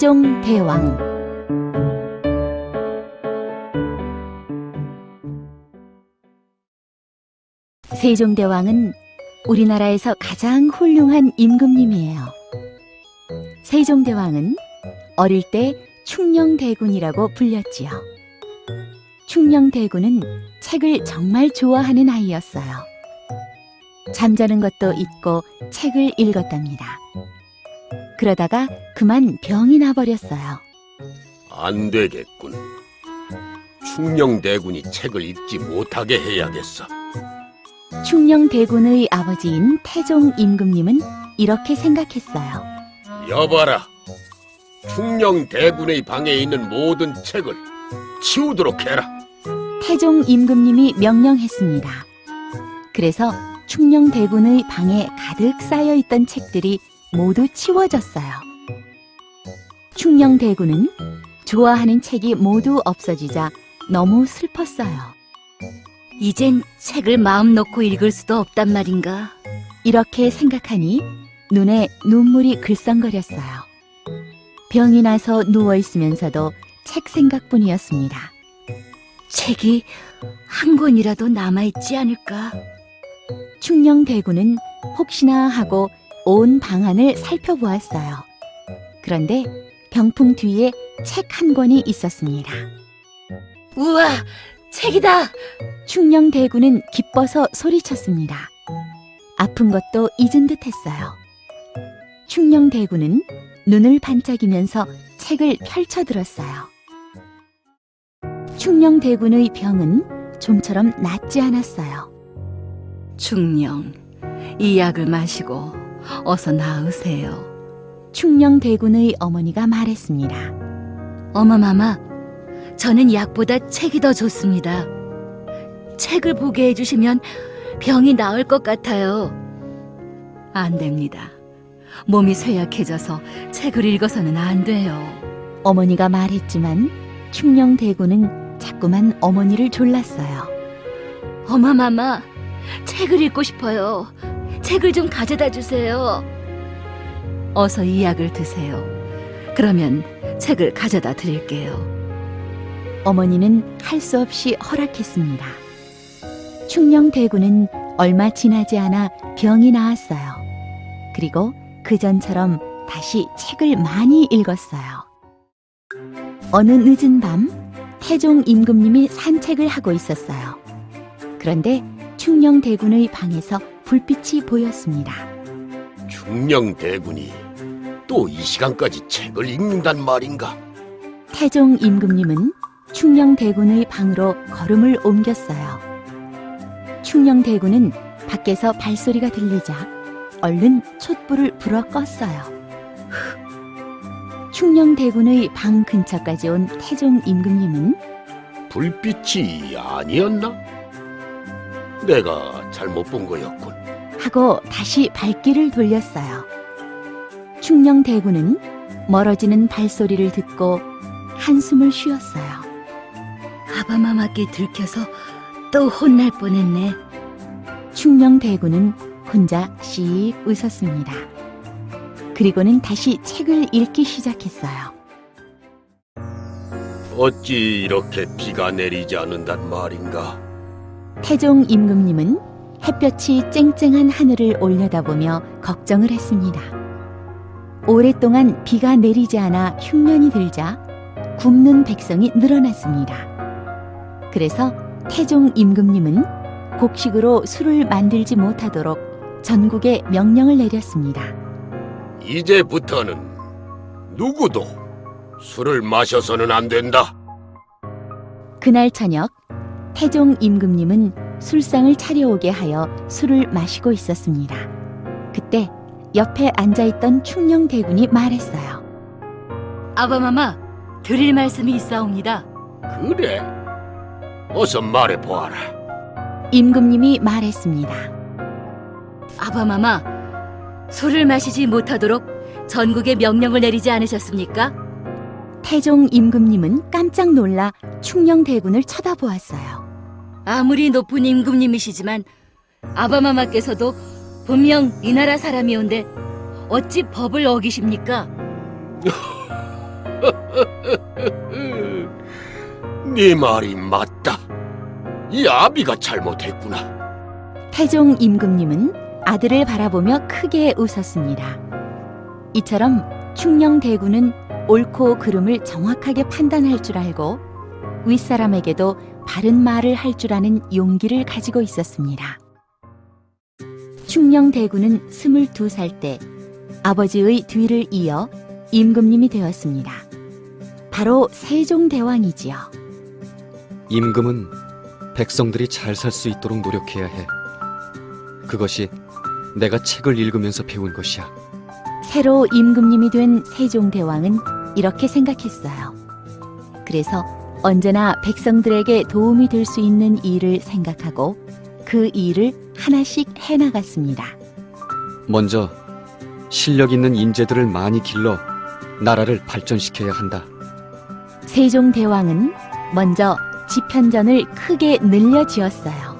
세종대왕. 세종대왕은 우리나라에서 가장 훌륭한 임금님이에요. 세종대왕은 어릴 때 충녕대군이라고 불렸지요. 충녕대군은 책을 정말 좋아하는 아이였어요. 잠자는 것도 잊고 책을 읽었답니다. 그러다가 그만 병이 나버렸어요. 안 되겠군. 충녕대군이 책을 읽지 못하게 해야겠어. 충녕대군의 아버지인 태종 임금님은 이렇게 생각했어요. 여봐라. 충녕대군의 방에 있는 모든 책을 치우도록 해라. 태종 임금님이 명령했습니다. 그래서 충녕대군의 방에 가득 쌓여있던 책들이 모두 치워졌어요. 충녕대군은 좋아하는 책이 모두 없어지자 너무 슬펐어요. 이젠 책을 마음 놓고 읽을 수도 없단 말인가. 이렇게 생각하니 눈에 눈물이 글썽거렸어요. 병이 나서 누워있으면서도 책 생각뿐이었습니다. 책이 한 권이라도 남아있지 않을까. 충녕대군은 혹시나 하고 온 방안을 살펴보았어요. 그런데 병풍 뒤에 책 한 권이 있었습니다. 우와, 책이다! 충녕대군은 기뻐서 소리쳤습니다. 아픈 것도 잊은 듯 했어요. 충녕대군은 눈을 반짝이면서 책을 펼쳐들었어요. 충녕대군의 병은 좀처럼 낫지 않았어요. 충녕, 이 약을 마시고 어서 나으세요. 충녕대군의 어머니가 말했습니다. 어머마마, 저는 약보다 책이 더 좋습니다. 책을 보게 해주시면 병이 나을 것 같아요. 안 됩니다. 몸이 쇠약해져서 책을 읽어서는 안 돼요. 어머니가 말했지만 충녕대군은 자꾸만 어머니를 졸랐어요. 어머마마, 책을 읽고 싶어요. 책을 좀 가져다 주세요. 어서 이 약을 드세요. 그러면 책을 가져다 드릴게요. 어머니는 할 수 없이 허락했습니다. 충녕대군은 얼마 지나지 않아 병이 나았어요. 그리고 그전처럼 다시 책을 많이 읽었어요. 어느 늦은 밤 태종 임금님이 산책을 하고 있었어요. 그런데 충녕대군의 방에서 불빛이 보였습니다. 충녕대군이 또 이 시간까지 책을 읽는단 말인가? 태종 임금님은 충녕대군의 방으로 걸음을 옮겼어요. 충녕대군은 밖에서 발소리가 들리자 얼른 촛불을 불어 껐어요. 충녕대군의 방 근처까지 온 태종 임금님은 불빛이 아니었나? 내가 잘못 본 거였군. 하고 다시 발길을 돌렸어요. 충녕대군은 멀어지는 발소리를 듣고 한숨을 쉬었어요. 아바마마께 들켜서 또 혼날 뻔했네. 충녕대군은 혼자 씩 웃었습니다. 그리고는 다시 책을 읽기 시작했어요. 어찌 이렇게 비가 내리지 않는단 말인가? 태종 임금님은 햇볕이 쨍쨍한 하늘을 올려다보며 걱정을 했습니다. 오랫동안 비가 내리지 않아 흉년이 들자 굶는 백성이 늘어났습니다. 그래서 태종 임금님은 곡식으로 술을 만들지 못하도록 전국에 명령을 내렸습니다. 이제부터는 누구도 술을 마셔서는 안 된다. 그날 저녁 태종 임금님은 술상을 차려오게 하여 술을 마시고 있었습니다. 그때 옆에 앉아있던 충녕대군이 말했어요. 아바마마, 드릴 말씀이 있사옵니다. 그래? 어서 말해보아라. 임금님이 말했습니다. 아바마마, 술을 마시지 못하도록 전국에 명령을 내리지 않으셨습니까? 태종 임금님은 깜짝 놀라 충녕대군을 쳐다보았어요. 아무리 높은 임금님이시지만 아바마마께서도 분명 이 나라 사람이온데 어찌 법을 어기십니까? 네 말이 맞다. 이 아비가 잘못했구나. 태종 임금님은 아들을 바라보며 크게 웃었습니다. 이처럼 충녕대군은 옳고 그름을 정확하게 판단할 줄 알고 윗사람에게도 바른 말을 할 줄 아는 용기를 가지고 있었습니다. 충녕대군은 22살 때 아버지의 뒤를 이어 임금님이 되었습니다. 바로 세종대왕이지요. 임금은 백성들이 잘 살 수 있도록 노력해야 해. 그것이 내가 책을 읽으면서 배운 것이야. 새로 임금님이 된 세종대왕은 이렇게 생각했어요. 그래서 언제나 백성들에게 도움이 될 수 있는 일을 생각하고 그 일을 하나씩 해나갔습니다. 먼저 실력 있는 인재들을 많이 길러 나라를 발전시켜야 한다. 세종대왕은 먼저 집현전을 크게 늘려 지었어요.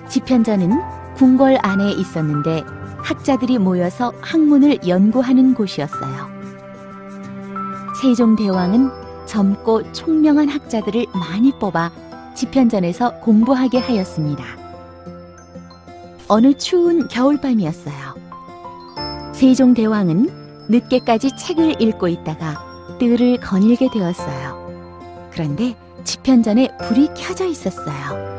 집현전은 궁궐 안에 있었는데 학자들이 모여서 학문을 연구하는 곳이었어요. 세종대왕은 젊고 총명한 학자들을 많이 뽑아 집현전에서 공부하게 하였습니다. 어느 추운 겨울밤이었어요. 세종대왕은 늦게까지 책을 읽고 있다가 뜰을 거닐게 되었어요. 그런데 집현전에 불이 켜져 있었어요.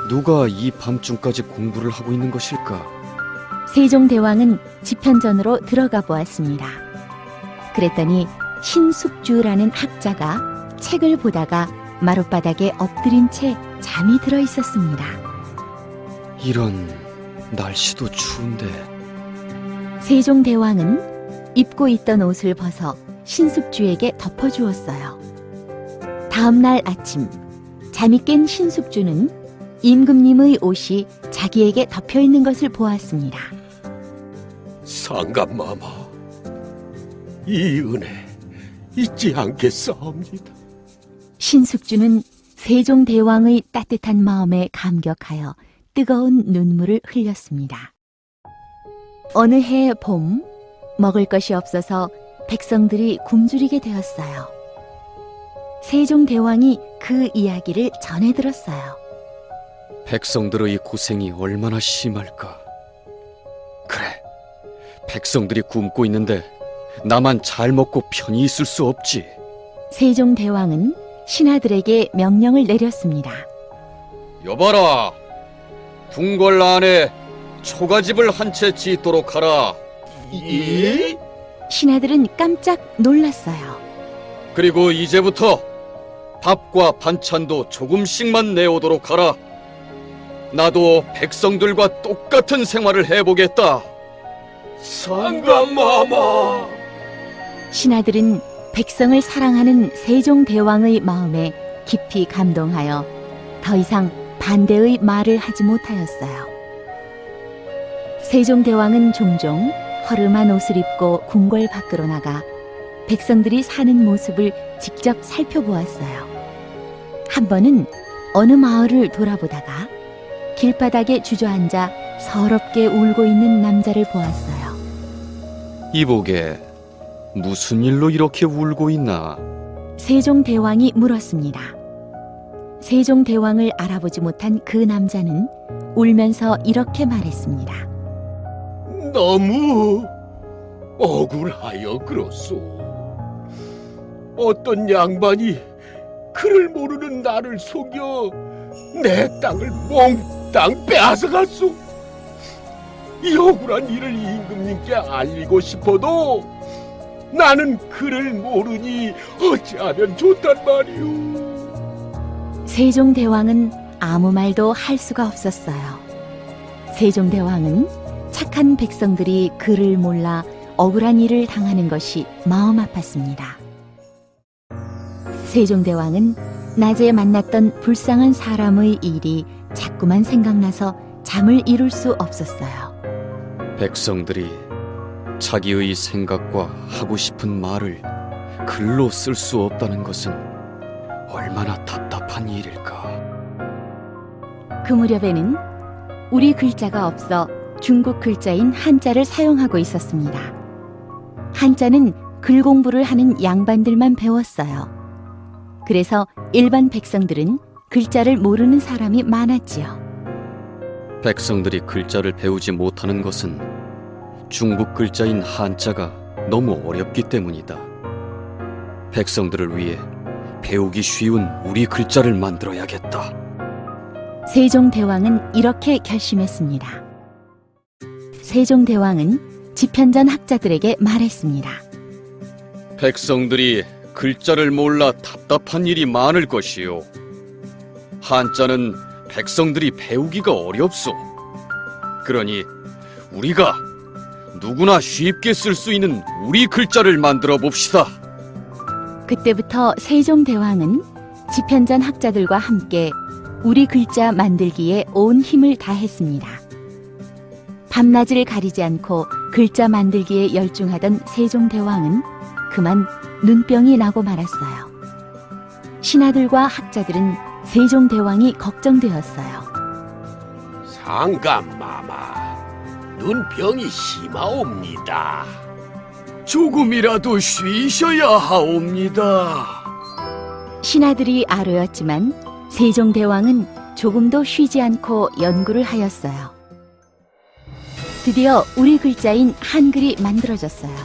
누가 이 밤중까지 공부를 하고 있는 것일까? 세종대왕은 집현전으로 들어가 보았습니다. 그랬더니 신숙주라는 학자가 책을 보다가 마룻바닥에 엎드린 채 잠이 들어 있었습니다. 이런 날씨도 추운데. 세종대왕은 입고 있던 옷을 벗어 신숙주에게 덮어주었어요. 다음 날 아침, 잠이 깬 신숙주는 임금님의 옷이 자기에게 덮여 있는 것을 보았습니다. 상감마마, 이 은혜 잊지 않겠사옵니다. 신숙주는 세종대왕의 따뜻한 마음에 감격하여 뜨거운 눈물을 흘렸습니다. 어느 해 봄, 먹을 것이 없어서 백성들이 굶주리게 되었어요. 세종대왕이 그 이야기를 전해 들었어요. 백성들의 고생이 얼마나 심할까. 그래, 백성들이 굶고 있는데 나만 잘 먹고 편히 있을 수 없지. 세종대왕은 신하들에게 명령을 내렸습니다. 여봐라, 궁궐 안에 초가집을 한 채 짓도록 하라. 예? 신하들은 깜짝 놀랐어요. 그리고 이제부터 밥과 반찬도 조금씩만 내오도록 하라. 나도 백성들과 똑같은 생활을 해보겠다. 상감마마. 신하들은 백성을 사랑하는 세종대왕의 마음에 깊이 감동하여 더 이상 반대의 말을 하지 못하였어요. 세종대왕은 종종 허름한 옷을 입고 궁궐 밖으로 나가 백성들이 사는 모습을 직접 살펴보았어요. 한 번은 어느 마을을 돌아보다가 길바닥에 주저앉아 서럽게 울고 있는 남자를 보았어요. 이보게, 무슨 일로 이렇게 울고 있나? 세종대왕이 물었습니다. 세종대왕을 알아보지 못한 그 남자는 울면서 이렇게 말했습니다. 너무 억울하여 그렇소. 어떤 양반이 그를 모르는 나를 속여 내 땅을 몽땅 빼앗아갔소. 이 억울한 일을 임금님께 알리고 싶어도 나는 그를 모르니 어찌하면 좋단 말이오. 세종대왕은 아무 말도 할 수가 없었어요. 세종대왕은 착한 백성들이 그를 몰라 억울한 일을 당하는 것이 마음 아팠습니다. 세종대왕은 낮에 만났던 불쌍한 사람의 일이 자꾸만 생각나서 잠을 이룰 수 없었어요. 백성들이 자기의 생각과 하고 싶은 말을 글로 쓸 수 없다는 것은 얼마나 답답한 일일까. 그 무렵에는 우리 글자가 없어 중국 글자인 한자를 사용하고 있었습니다. 한자는 글 공부를 하는 양반들만 배웠어요. 그래서 일반 백성들은 글자를 모르는 사람이 많았지요. 백성들이 글자를 배우지 못하는 것은 중국 글자인 한자가 너무 어렵기 때문이다. 백성들을 위해 배우기 쉬운 우리 글자를 만들어야겠다. 세종대왕은 이렇게 결심했습니다. 세종대왕은 집현전 학자들에게 말했습니다. 백성들이 글자를 몰라 답답한 일이 많을 것이요. 한자는 백성들이 배우기가 어렵소. 그러니 우리가 누구나 쉽게 쓸 수 있는 우리 글자를 만들어 봅시다. 그때부터 세종대왕은 집현전 학자들과 함께 우리 글자 만들기에 온 힘을 다했습니다. 밤낮을 가리지 않고 글자 만들기에 열중하던 세종대왕은 그만 눈병이 나고 말았어요. 신하들과 학자들은 세종대왕이 걱정되었어요. 상감마마, 눈병이 심하옵니다. 조금이라도 쉬셔야 하옵니다. 신하들이 아뢰었지만 세종대왕은 조금도 쉬지 않고 연구를 하였어요. 드디어 우리 글자인 한글이 만들어졌어요.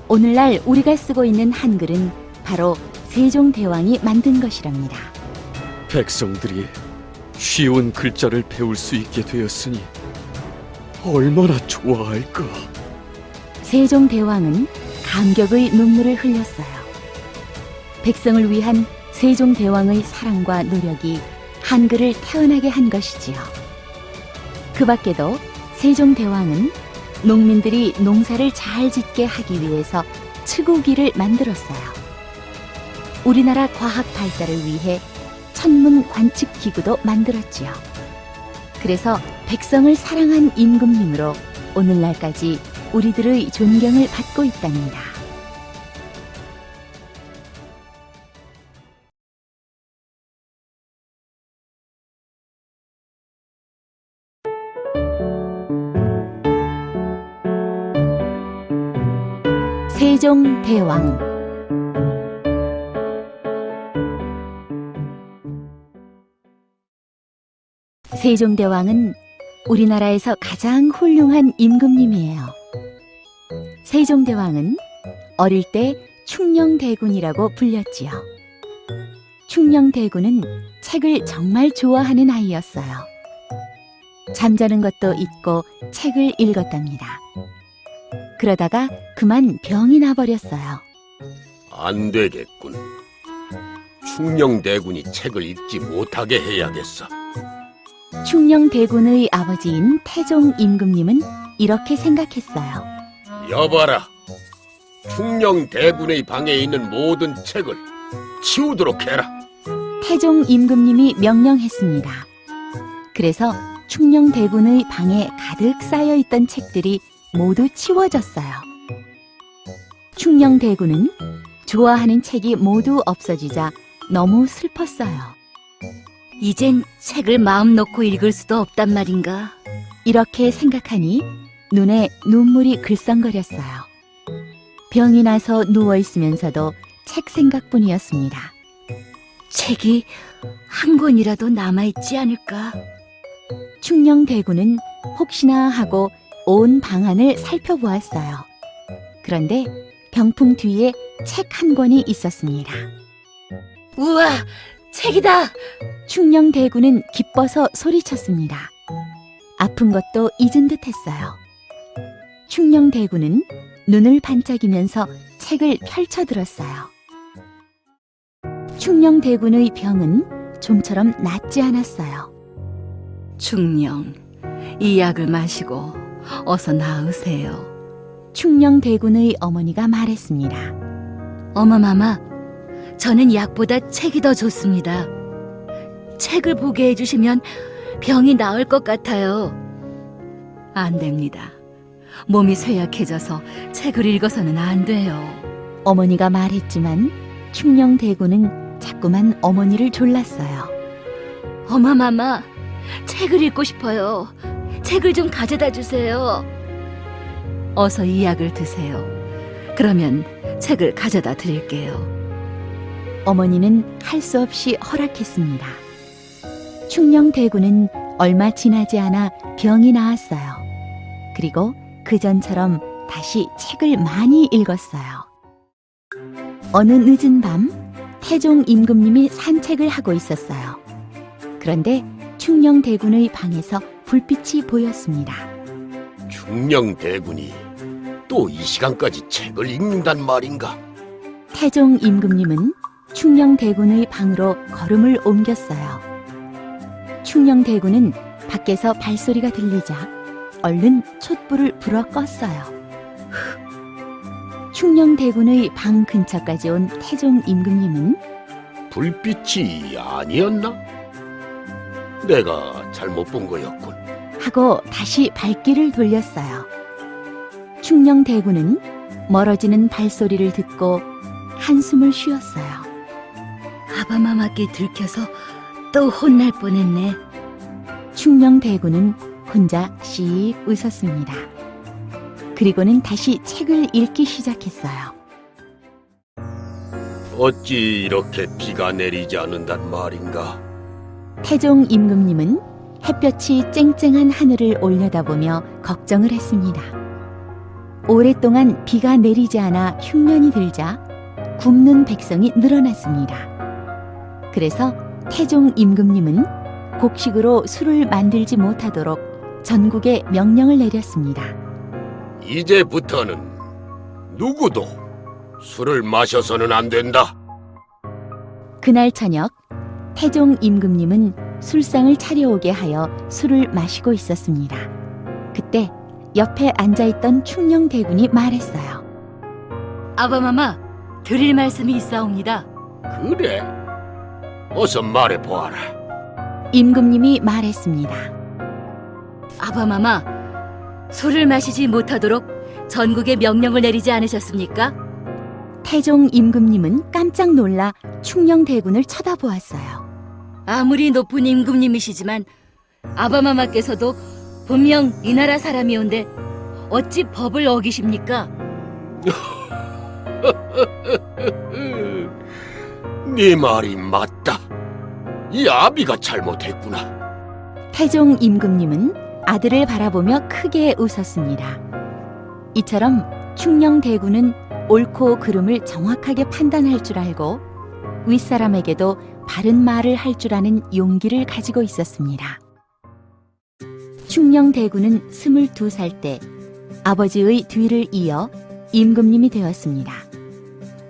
오늘날 우리가 쓰고 있는 한글은 바로 세종대왕이 만든 것이랍니다. 백성들이 쉬운 글자를 배울 수 있게 되었으니 얼마나 좋아할까. 세종대왕은 감격의 눈물을 흘렸어요. 백성을 위한 세종대왕의 사랑과 노력이 한글을 태어나게 한 것이지요. 그 밖에도 세종대왕은 농민들이 농사를 잘 짓게 하기 위해서 츠고기를 만들었어요. 우리나라 과학 발달을 위해 천문 관측 기구도 만들었지요. 그래서 백성을 사랑한 임금님으로 오늘날까지 우리들의 존경을 받고 있답니다. 세종대왕. 세종대왕은 우리나라에서 가장 훌륭한 임금님이에요. 세종대왕은 어릴 때 충녕대군이라고 불렸지요. 충녕대군은 책을 정말 좋아하는 아이였어요. 잠자는 것도 잊고 책을 읽었답니다. 그러다가 그만 병이 나버렸어요. 안 되겠군. 충녕대군이 책을 읽지 못하게 해야겠어. 충녕대군의 아버지인 태종 임금님은 이렇게 생각했어요. 여봐라. 충녕대군의 방에 있는 모든 책을 치우도록 해라. 태종 임금님이 명령했습니다. 그래서 충녕대군의 방에 가득 쌓여있던 책들이 모두 치워졌어요. 충녕대군은 좋아하는 책이 모두 없어지자 너무 슬펐어요. 이젠 책을 마음 놓고 읽을 수도 없단 말인가. 이렇게 생각하니 눈에 눈물이 글썽거렸어요. 병이 나서 누워있으면서도 책 생각뿐이었습니다. 책이 한 권이라도 남아있지 않을까. 충녕대군은 혹시나 하고 온 방안을 살펴보았어요. 그런데 병풍 뒤에 책 한 권이 있었습니다. 우와, 책이다. 충녕대군은 기뻐서 소리쳤습니다. 아픈 것도 잊은 듯했어요. 충녕대군은 눈을 반짝이면서 책을 펼쳐들었어요. 충녕대군의 병은 좀처럼 낫지 않았어요. 충녕, 이 약을 마시고 어서 나으세요. 충녕대군의 어머니가 말했습니다. 어머마마, 저는 약보다 책이 더 좋습니다. 책을 보게 해주시면 병이 나을 것 같아요. 안 됩니다. 몸이 쇠약해져서 책을 읽어서는 안 돼요. 어머니가 말했지만 충녕대군은 자꾸만 어머니를 졸랐어요. 어머마마, 책을 읽고 싶어요. 책을 좀 가져다 주세요. 어서 이 약을 드세요. 그러면 책을 가져다 드릴게요. 어머니는 할 수 없이 허락했습니다. 충녕대군은 얼마 지나지 않아 병이 나았어요. 그리고 그전처럼 다시 책을 많이 읽었어요. 어느 늦은 밤 태종 임금님이 산책을 하고 있었어요. 그런데 충녕대군의 방에서 불빛이 보였습니다. 충녕대군이 또 이 시간까지 책을 읽는단 말인가? 태종 임금님은 충녕대군의 방으로 걸음을 옮겼어요. 충녕대군은 밖에서 발소리가 들리자 얼른 촛불을 불어 껐어요. 충녕대군의 방 근처까지 온 태종 임금님은 불빛이 아니었나? 내가 잘못 본 거였군. 하고 다시 발길을 돌렸어요. 충녕대군은 멀어지는 발소리를 듣고 한숨을 쉬었어요. 아바마마께 들켜서 또 혼날 뻔했네. 충녕대군은 혼자 씩 웃었습니다. 그리고는 다시 책을 읽기 시작했어요. 어찌 이렇게 비가 내리지 않는단 말인가? 태종 임금님은 햇볕이 쨍쨍한 하늘을 올려다보며 걱정을 했습니다. 오랫동안 비가 내리지 않아 흉년이 들자 굶는 백성이 늘어났습니다. 그래서 태종 임금님은 곡식으로 술을 만들지 못하도록 전국에 명령을 내렸습니다. 이제부터는 누구도 술을 마셔서는 안 된다. 그날 저녁 태종 임금님은 술상을 차려오게 하여 술을 마시고 있었습니다. 그때 옆에 앉아있던 충녕대군이 말했어요. 아바마마, 드릴 말씀이 있사옵니다. 그래? 어서 말해보아라. 임금님이 말했습니다. 아바마마, 술을 마시지 못하도록 전국에 명령을 내리지 않으셨습니까? 태종 임금님은 깜짝 놀라 충녕대군을 쳐다보았어요. 아무리 높은 임금님이시지만 아바마마께서도 분명 이 나라 사람이온데 어찌 법을 어기십니까? 네 말이 맞다. 이 아비가 잘못했구나. 태종 임금님은 아들을 바라보며 크게 웃었습니다. 이처럼 충녕대군은 옳고 그름을 정확하게 판단할 줄 알고 윗사람에게도 바른 말을 할 줄 아는 용기를 가지고 있었습니다. 충녕대군은 22살 때 아버지의 뒤를 이어 임금님이 되었습니다.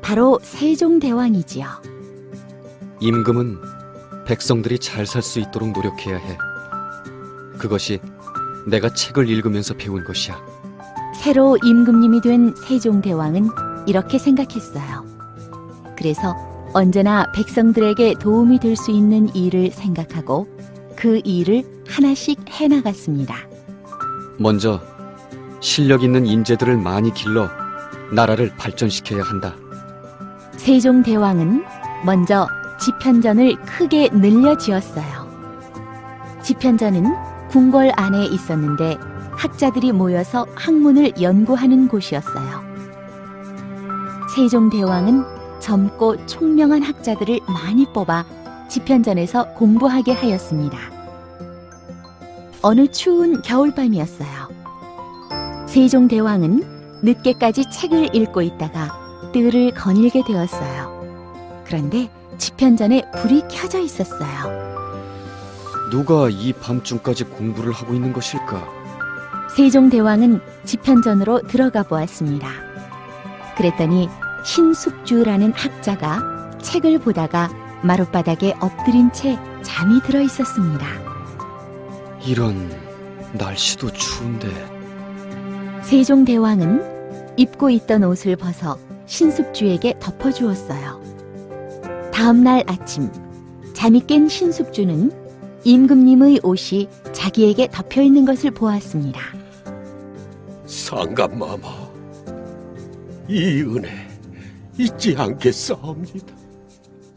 바로 세종대왕이지요. 임금은 백성들이 잘 살 수 있도록 노력해야 해. 그것이 내가 책을 읽으면서 배운 것이야. 새로 임금님이 된 세종대왕은 이렇게 생각했어요. 그래서 언제나 백성들에게 도움이 될 수 있는 일을 생각하고 그 일을 하나씩 해나갔습니다. 먼저 실력 있는 인재들을 많이 길러 나라를 발전시켜야 한다. 세종대왕은 먼저 집현전을 크게 늘려 지었어요. 집현전은 궁궐 안에 있었는데 학자들이 모여서 학문을 연구하는 곳이었어요. 세종대왕은 젊고 총명한 학자들을 많이 뽑아 집현전에서 공부하게 하였습니다. 어느 추운 겨울밤이었어요. 세종대왕은 늦게까지 책을 읽고 있다가 뜰을 거닐게 되었어요. 그런데 집현전에 불이 켜져 있었어요. 누가 이 밤중까지 공부를 하고 있는 것일까? 세종대왕은 집현전으로 들어가 보았습니다. 그랬더니 신숙주라는 학자가 책을 보다가 마룻바닥에 엎드린 채 잠이 들어 있었습니다. 이런 날씨도 추운데. 세종대왕은 입고 있던 옷을 벗어 신숙주에게 덮어주었어요. 다음 날 아침 잠이 깬 신숙주는 임금님의 옷이 자기에게 덮여 있는 것을 보았습니다. 상감마마, 이 은혜 잊지 않겠사옵니다.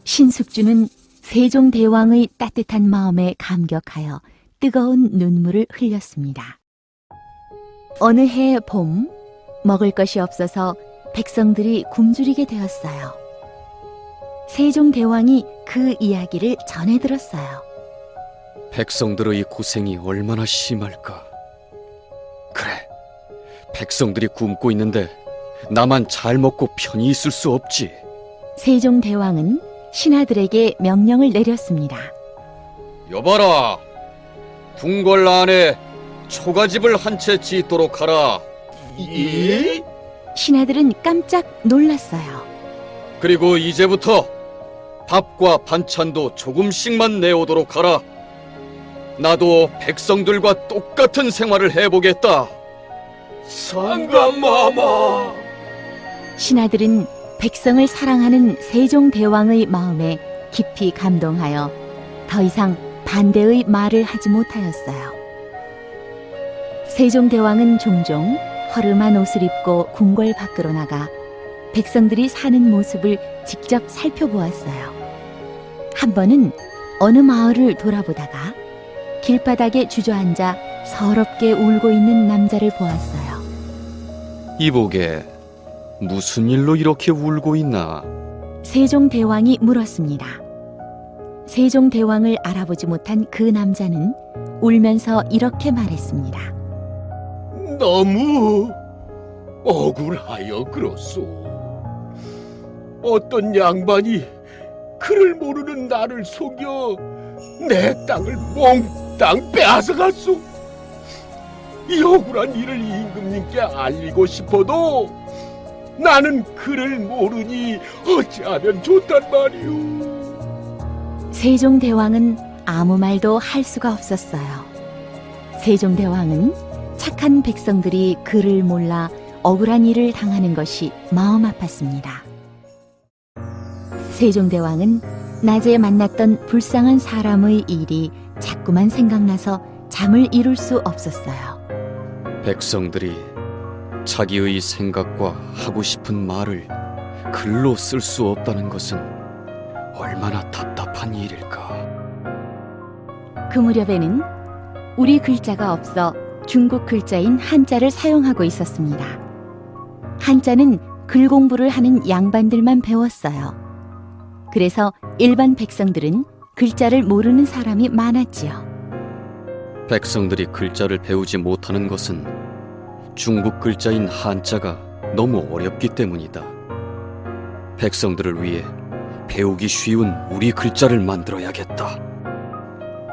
신숙주는 세종대왕의 따뜻한 마음에 감격하여 뜨거운 눈물을 흘렸습니다. 어느 해 봄, 먹을 것이 없어서 백성들이 굶주리게 되었어요. 세종대왕이 그 이야기를 전해 들었어요. 백성들의 고생이 얼마나 심할까. 그래, 백성들이 굶고 있는데 나만 잘 먹고 편히 있을 수 없지. 세종대왕은 신하들에게 명령을 내렸습니다. 여봐라, 궁궐 안에 초가집을 한 채 짓도록 하라. 예? 신하들은 깜짝 놀랐어요. 그리고 이제부터 밥과 반찬도 조금씩만 내오도록 하라. 나도 백성들과 똑같은 생활을 해보겠다. 상감마마. 신하들은 백성을 사랑하는 세종대왕의 마음에 깊이 감동하여 더 이상 반대의 말을 하지 못하였어요. 세종대왕은 종종 허름한 옷을 입고 궁궐 밖으로 나가 백성들이 사는 모습을 직접 살펴보았어요. 한 번은 어느 마을을 돌아보다가 길바닥에 주저앉아 서럽게 울고 있는 남자를 보았어요. 이보게, 무슨 일로 이렇게 울고 있나? 세종대왕이 물었습니다. 세종대왕을 알아보지 못한 그 남자는 울면서 이렇게 말했습니다. 너무 억울하여 그렇소. 어떤 양반이 그를 모르는 나를 속여 내 땅을 몽땅 빼앗아갔소. 이 억울한 일을 임금님께 알리고 싶어도 나는 그를 모르니 어찌하면 좋단 말이오. 세종대왕은 아무 말도 할 수가 없었어요. 세종대왕은 착한 백성들이 그를 몰라 억울한 일을 당하는 것이 마음 아팠습니다. 세종대왕은 낮에 만났던 불쌍한 사람의 일이 자꾸만 생각나서 잠을 이룰 수 없었어요. 백성들이 자기의 생각과 하고 싶은 말을 글로 쓸 수 없다는 것은 얼마나 답답한 일일까. 그 무렵에는 우리 글자가 없어 중국 글자인 한자를 사용하고 있었습니다. 한자는 글 공부를 하는 양반들만 배웠어요. 그래서 일반 백성들은 글자를 모르는 사람이 많았지요. 백성들이 글자를 배우지 못하는 것은 중국 글자인 한자가 너무 어렵기 때문이다. 백성들을 위해 배우기 쉬운 우리 글자를 만들어야겠다.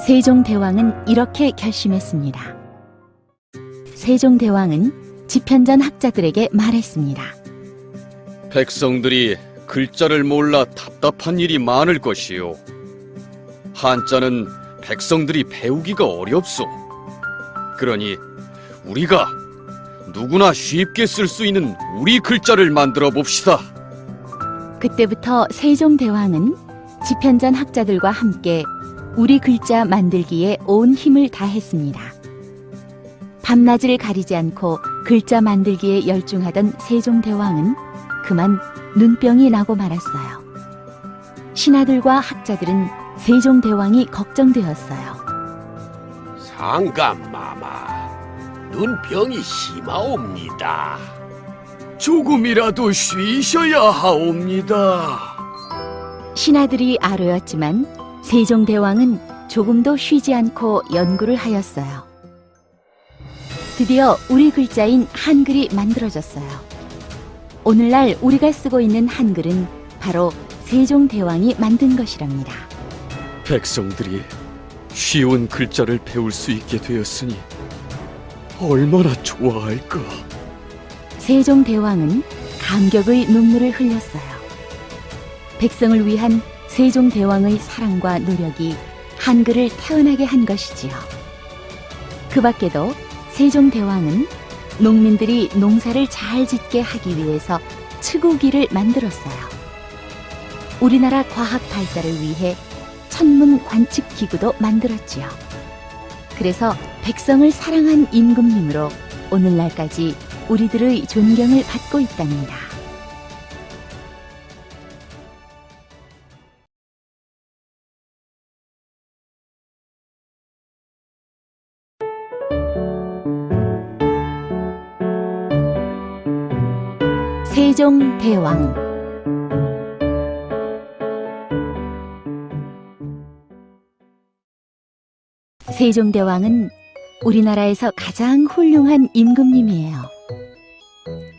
세종대왕은 이렇게 결심했습니다. 세종대왕은 집현전 학자들에게 말했습니다. 백성들이 글자를 몰라 답답한 일이 많을 것이요. 한자는 백성들이 배우기가 어렵소. 그러니 우리가 누구나 쉽게 쓸 수 있는 우리 글자를 만들어 봅시다. 그때부터 세종대왕은 집현전 학자들과 함께 우리 글자 만들기에 온 힘을 다했습니다. 밤낮을 가리지 않고 글자 만들기에 열중하던 세종대왕은 그만 눈병이 나고 말았어요. 신하들과 학자들은 세종대왕이 걱정되었어요. 상감마마, 눈병이 심하옵니다. 조금이라도 쉬셔야 하옵니다. 신하들이 아뢰었지만 세종대왕은 조금도 쉬지 않고 연구를 하였어요. 드디어 우리 글자인 한글이 만들어졌어요. 오늘날 우리가 쓰고 있는 한글은 바로 세종대왕이 만든 것이랍니다. 백성들이 쉬운 글자를 배울 수 있게 되었으니 얼마나 좋아할까. 세종대왕은 감격의 눈물을 흘렸어요. 백성을 위한 세종대왕의 사랑과 노력이 한글을 태어나게 한 것이지요. 그 밖에도 세종대왕은 농민들이 농사를 잘 짓게 하기 위해서 측우기를 만들었어요. 우리나라 과학 발달을 위해 천문 관측 기구도 만들었지요. 그래서 백성을 사랑한 임금님으로 오늘날까지 우리들의 존경을 받고 있답니다. 세종대왕. 세종대왕은 우리나라에서 가장 훌륭한 임금님이에요.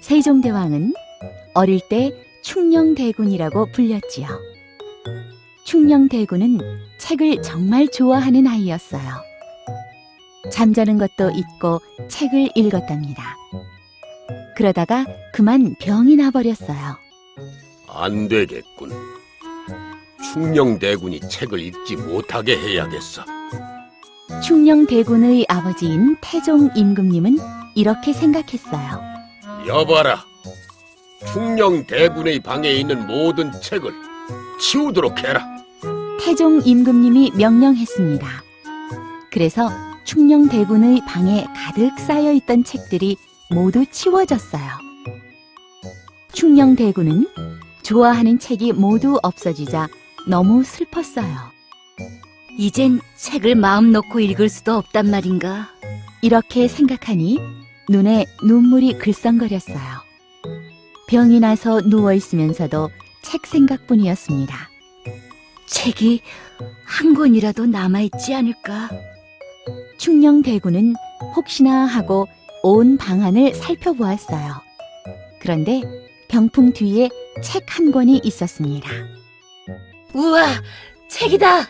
세종대왕은 어릴 때 충녕대군이라고 불렸지요. 충녕대군은 책을 정말 좋아하는 아이였어요. 잠자는 것도 잊고 책을 읽었답니다. 그러다가 그만 병이 나버렸어요. 안 되겠군. 충녕대군이 책을 읽지 못하게 해야겠어. 충녕대군의 아버지인 태종 임금님은 이렇게 생각했어요. 여봐라. 충녕대군의 방에 있는 모든 책을 치우도록 해라. 태종 임금님이 명령했습니다. 그래서 충녕대군의 방에 가득 쌓여 있던 책들이 모두 치워졌어요. 충녕대군은 좋아하는 책이 모두 없어지자 너무 슬펐어요. 이젠 책을 마음 놓고 읽을 수도 없단 말인가. 이렇게 생각하니 눈에 눈물이 글썽거렸어요. 병이 나서 누워있으면서도 책 생각뿐이었습니다. 책이 한 권이라도 남아있지 않을까. 충녕대군은 혹시나 하고 온 방안을 살펴보았어요. 그런데 병풍 뒤에 책 한 권이 있었습니다. 우와, 책이다!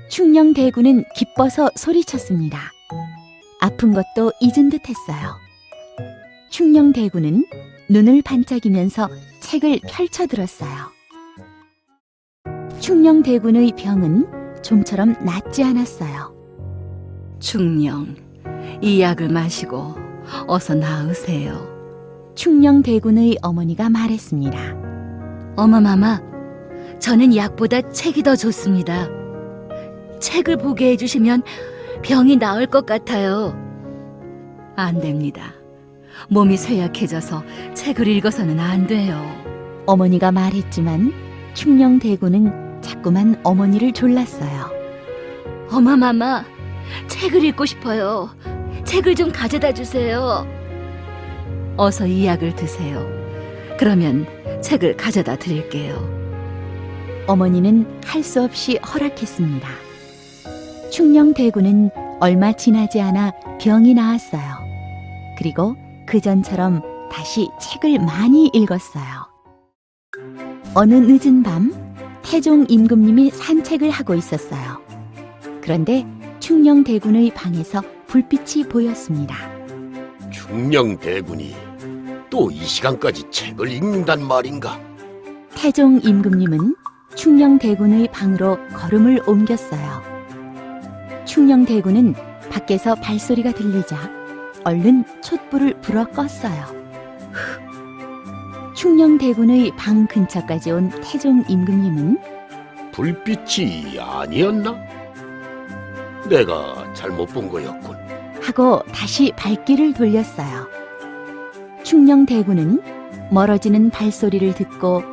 충녕대군은 기뻐서 소리쳤습니다. 아픈 것도 잊은 듯 했어요. 충녕대군은 눈을 반짝이면서 책을 펼쳐들었어요. 충녕대군의 병은 좀처럼 낫지 않았어요. 충녕, 이 약을 마시고 어서 나으세요. 충녕대군의 어머니가 말했습니다. 어머마마, 저는 약보다 책이 더 좋습니다. 책을 보게 해주시면 병이 나을 것 같아요. 안 됩니다. 몸이 쇠약해져서 책을 읽어서는 안 돼요. 어머니가 말했지만 충녕대군은 자꾸만 어머니를 졸랐어요. 어머마마, 책을 읽고 싶어요. 책을 좀 가져다 주세요. 어서 이 약을 드세요. 그러면 책을 가져다 드릴게요. 어머니는 할 수 없이 허락했습니다. 충녕대군은 얼마 지나지 않아 병이 나았어요. 그리고 그전처럼 다시 책을 많이 읽었어요. 어느 늦은 밤 태종 임금님이 산책을 하고 있었어요. 그런데 충녕대군의 방에서 불빛이 보였습니다. 충녕대군이 또 이 시간까지 책을 읽는단 말인가? 태종 임금님은 충녕대군의 방으로 걸음을 옮겼어요. 충녕대군은 밖에서 발소리가 들리자 얼른 촛불을 불어 껐어요. 충녕대군의 방 근처까지 온 태종 임금님은 불빛이 아니었나? 내가 잘못 본 거였군. 하고 다시 발길을 돌렸어요. 충녕대군은 멀어지는 발소리를 듣고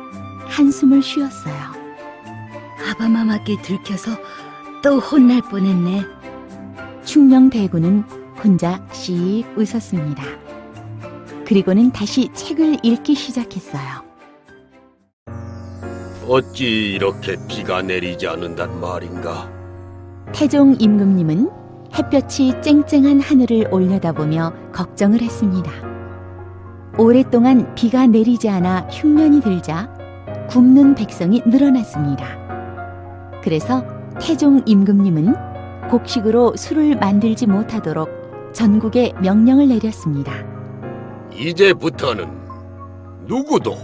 한숨을 쉬었어요. 아바마마께 들켜서 또 혼날 뻔했네. 충녕대군은 혼자 씩 웃었습니다. 그리고는 다시 책을 읽기 시작했어요. 어찌 이렇게 비가 내리지 않는단 말인가? 태종 임금님은 햇볕이 쨍쨍한 하늘을 올려다보며 걱정을 했습니다. 오랫동안 비가 내리지 않아 흉년이 들자 굶는 백성이 늘어났습니다. 그래서 태종 임금님은 곡식으로 술을 만들지 못하도록 전국에 명령을 내렸습니다. 이제부터는 누구도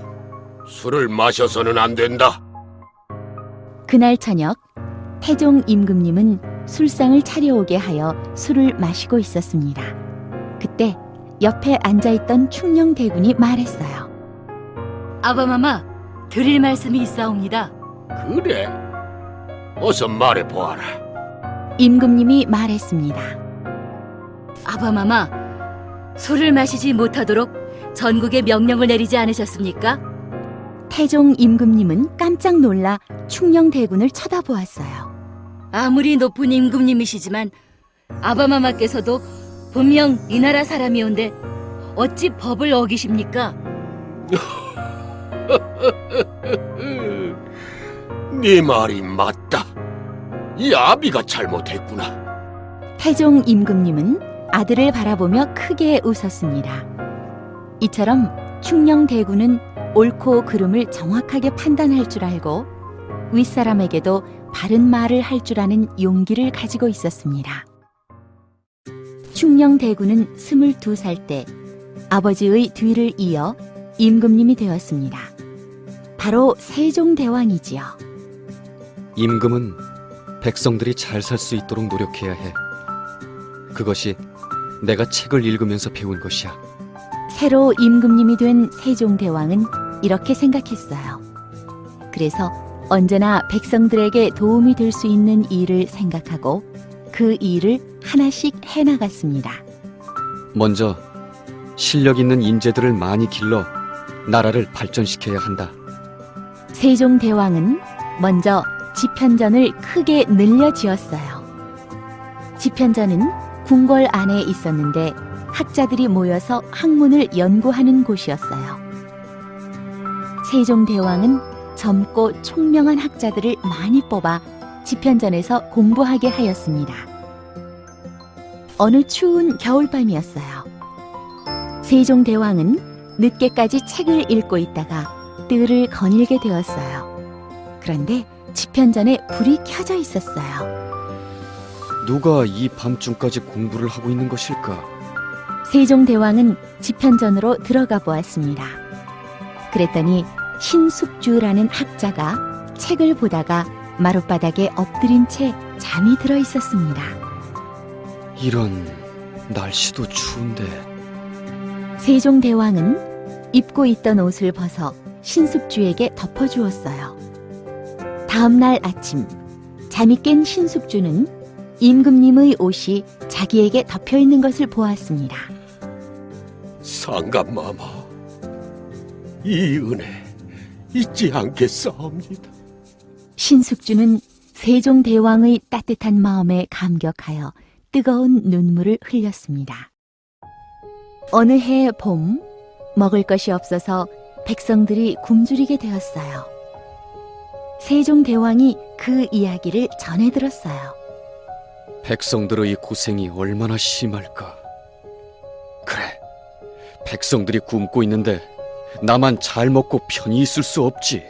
술을 마셔서는 안 된다. 그날 저녁 태종 임금님은 술상을 차려오게 하여 술을 마시고 있었습니다. 그때 옆에 앉아있던 충녕대군이 말했어요. 아바마마, 드릴 말씀이 있사옵니다. 그래? 어서 말해보아라. 임금님이 말했습니다. 아바마마, 술을 마시지 못하도록 전국에 명령을 내리지 않으셨습니까? 태종 임금님은 깜짝 놀라 충녕대군을 쳐다보았어요. 아무리 높은 임금님이시지만 아바마마께서도 분명 이 나라 사람이온데 어찌 법을 어기십니까? 네 말이 맞다. 이 아비가 잘못했구나. 태종 임금님은 아들을 바라보며 크게 웃었습니다. 이처럼 충녕대군은 옳고 그름을 정확하게 판단할 줄 알고 윗사람에게도 바른 말을 할 줄 아는 용기를 가지고 있었습니다. 충녕대군은 22살 때 아버지의 뒤를 이어 임금님이 되었습니다. 바로 세종대왕이지요. 임금은 백성들이 잘 살 수 있도록 노력해야 해. 그것이 내가 책을 읽으면서 배운 것이야. 새로 임금님이 된 세종대왕은 이렇게 생각했어요. 그래서 언제나 백성들에게 도움이 될 수 있는 일을 생각하고 그 일을 하나씩 해나갔습니다. 먼저 실력 있는 인재들을 많이 길러 나라를 발전시켜야 한다. 세종대왕은 먼저 집현전을 크게 늘려 지었어요. 집현전은 궁궐 안에 있었는데 학자들이 모여서 학문을 연구하는 곳이었어요. 세종대왕은 젊고 총명한 학자들을 많이 뽑아 집현전에서 공부하게 하였습니다. 어느 추운 겨울밤이었어요. 세종대왕은 늦게까지 책을 읽고 있다가 뜰을 거닐게 되었어요. 그런데 집현전에 불이 켜져 있었어요. 누가 이 밤중까지 공부를 하고 있는 것일까? 세종대왕은 집현전으로 들어가 보았습니다. 그랬더니 신숙주라는 학자가 책을 보다가 마룻바닥에 엎드린 채 잠이 들어 있었습니다. 이런 날씨도 추운데. 세종대왕은 입고 있던 옷을 벗어 신숙주에게 덮어주었어요. 다음 날 아침, 잠이 깬 신숙주는 임금님의 옷이 자기에게 덮여 있는 것을 보았습니다. 상감마마, 이 은혜 잊지 않겠사옵니다. 신숙주는 세종대왕의 따뜻한 마음에 감격하여 뜨거운 눈물을 흘렸습니다. 어느 해 봄, 먹을 것이 없어서 백성들이 굶주리게 되었어요. 세종대왕이 그 이야기를 전해 들었어요. 백성들의 고생이 얼마나 심할까. 그래, 백성들이 굶고 있는데 나만 잘 먹고 편히 있을 수 없지.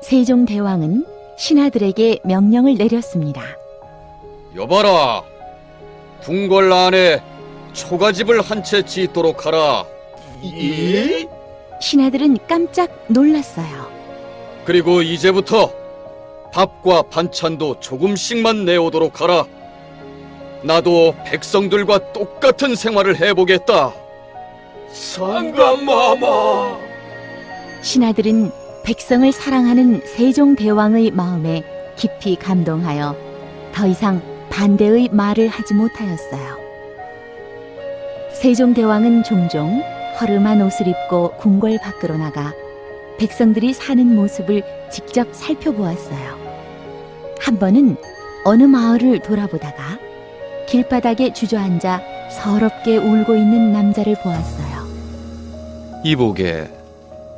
세종대왕은 신하들에게 명령을 내렸습니다. 여봐라, 궁궐 안에 초가집을 한 채 짓도록 하라. 예? 신하들은 깜짝 놀랐어요. 그리고 이제부터 밥과 반찬도 조금씩만 내오도록 하라. 나도 백성들과 똑같은 생활을 해보겠다. 상감마마. 신하들은 백성을 사랑하는 세종대왕의 마음에 깊이 감동하여 더 이상 반대의 말을 하지 못하였어요. 세종대왕은 종종 허름한 옷을 입고 궁궐 밖으로 나가 백성들이 사는 모습을 직접 살펴보았어요. 한 번은 어느 마을을 돌아보다가 길바닥에 주저앉아 서럽게 울고 있는 남자를 보았어요. 이보게,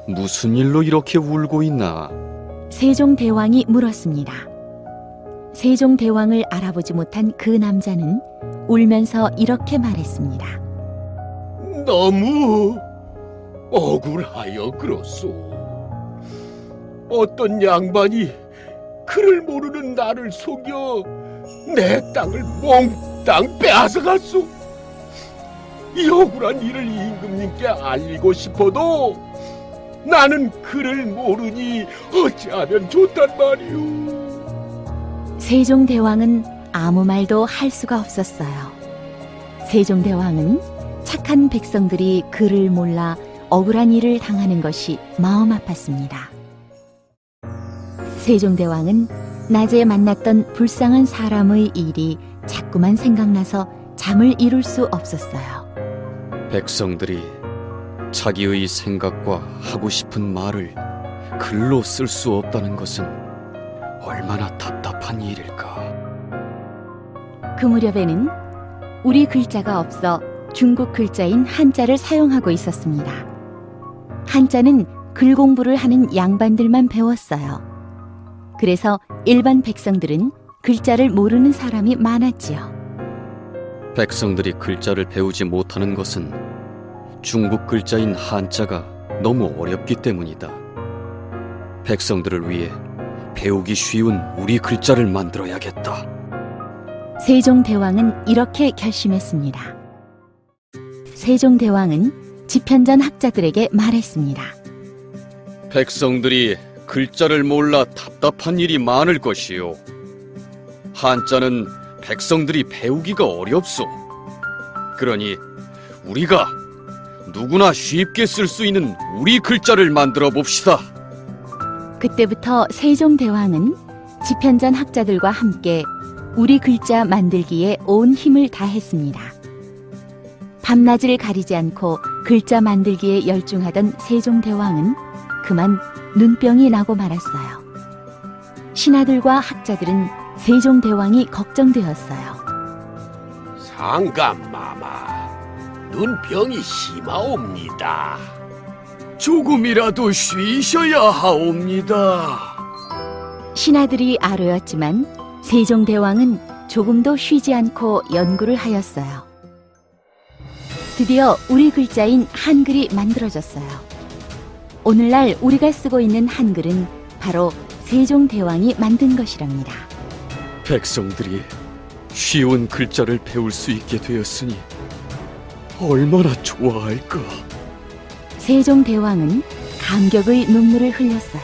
무슨 일로 이렇게 울고 있나? 세종대왕이 물었습니다. 세종대왕을 알아보지 못한 그 남자는 울면서 이렇게 말했습니다. 너무 억울하여 그렇소. 어떤 양반이 그를 모르는 나를 속여 내 땅을 몽땅 빼앗아갔소. 이 억울한 일을 임금님께 알리고 싶어도 나는 그를 모르니 어찌하면 좋단 말이오. 세종대왕은 아무 말도 할 수가 없었어요. 세종대왕은 착한 백성들이 그를 몰라 억울한 일을 당하는 것이 마음 아팠습니다. 세종대왕은 낮에 만났던 불쌍한 사람의 일이 자꾸만 생각나서 잠을 이룰 수 없었어요. 백성들이 자기의 생각과 하고 싶은 말을 글로 쓸 수 없다는 것은 얼마나 답답한 일일까. 그 무렵에는 우리 글자가 없어 중국 글자인 한자를 사용하고 있었습니다. 한자는 글 공부를 하는 양반들만 배웠어요. 그래서 일반 백성들은 글자를 모르는 사람이 많았지요. 백성들이 글자를 배우지 못하는 것은 중국 글자인 한자가 너무 어렵기 때문이다. 백성들을 위해 배우기 쉬운 우리 글자를 만들어야겠다. 세종대왕은 이렇게 결심했습니다. 세종대왕은 집현전 학자들에게 말했습니다. 백성들이 글자를 몰라 답답한 일이 많을 것이요. 한자는 백성들이 배우기가 어렵소. 그러니 우리가 누구나 쉽게 쓸 수 있는 우리 글자를 만들어 봅시다. 그때부터 세종대왕은 집현전 학자들과 함께 우리 글자 만들기에 온 힘을 다했습니다. 밤낮을 가리지 않고 글자 만들기에 열중하던 세종대왕은 그만 눈병이 나고 말았어요. 신하들과 학자들은 세종대왕이 걱정되었어요. 상감마마, 눈병이 심하옵니다. 조금이라도 쉬셔야 하옵니다. 신하들이 아뢰었지만 세종대왕은 조금도 쉬지 않고 연구를 하였어요. 드디어 우리 글자인 한글이 만들어졌어요. 오늘날 우리가 쓰고 있는 한글은 바로 세종대왕이 만든 것이랍니다. 백성들이 쉬운 글자를 배울 수 있게 되었으니 얼마나 좋아할까. 세종대왕은 감격의 눈물을 흘렸어요.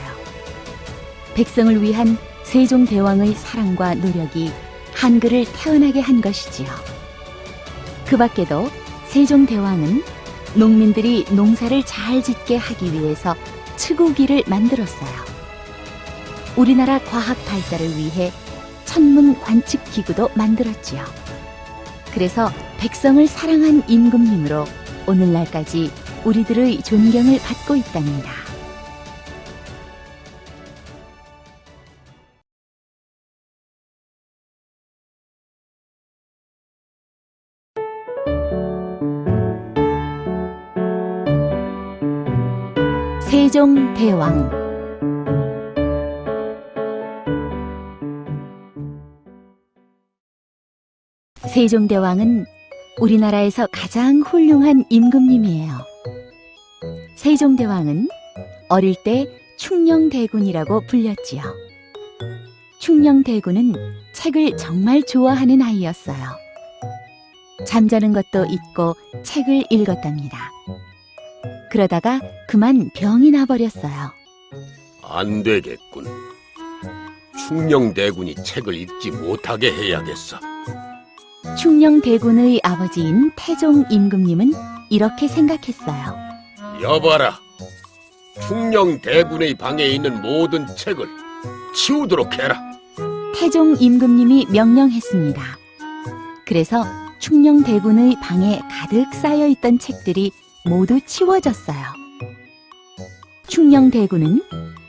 백성을 위한 세종대왕의 사랑과 노력이 한글을 태어나게 한 것이지요. 그 밖에도 세종대왕은 농민들이 농사를 잘 짓게 하기 위해서 츠고기를 만들었어요. 우리나라 과학 발달을 위해 천문 관측 기구도 만들었지요. 그래서 백성을 사랑한 임금님으로 오늘날까지 우리들의 존경을 받고 있답니다. 세종대왕. 세종대왕은 우리나라에서 가장 훌륭한 임금님이에요. 세종대왕은 어릴 때 충녕대군이라고 불렸지요. 충녕대군은 책을 정말 좋아하는 아이였어요. 잠자는 것도 잊고 책을 읽었답니다. 그러다가 그만 병이 나버렸어요. 안 되겠군. 충녕대군이 책을 읽지 못하게 해야겠어. 충녕대군의 아버지인 태종 임금님은 이렇게 생각했어요. 여봐라, 충녕대군의 방에 있는 모든 책을 치우도록 해라. 태종 임금님이 명령했습니다. 그래서 충녕대군의 방에 가득 쌓여있던 책들이 모두 치워졌어요. 충녕대군은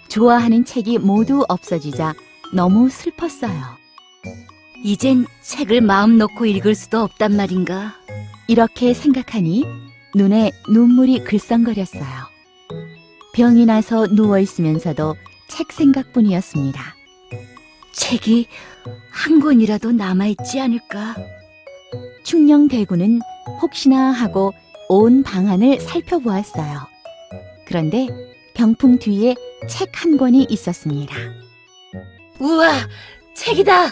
좋아하는 책이 모두 없어지자 너무 슬펐어요. 이젠 책을 마음 놓고 읽을 수도 없단 말인가. 이렇게 생각하니 눈에 눈물이 글썽거렸어요. 병이 나서 누워있으면서도 책 생각뿐이었습니다. 책이 한 권이라도 남아있지 않을까. 충녕대군은 혹시나 하고 온 방안을 살펴보았어요. 그런데 병풍 뒤에 책 한 권이 있었습니다. 우와, 책이다.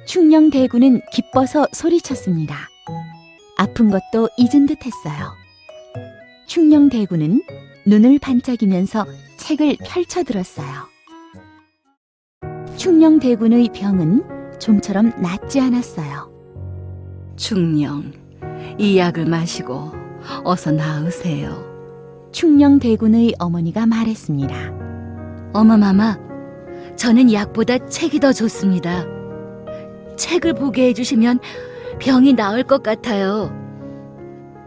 충녕대군은 기뻐서 소리쳤습니다. 아픈 것도 잊은 듯했어요. 충녕대군은 눈을 반짝이면서 책을 펼쳐들었어요. 충녕대군의 병은 좀처럼 낫지 않았어요. 충녕, 이 약을 마시고 어서 나으세요. 충녕대군의 어머니가 말했습니다. 어머마마, 저는 약보다 책이 더 좋습니다. 책을 보게 해주시면 병이 나을 것 같아요.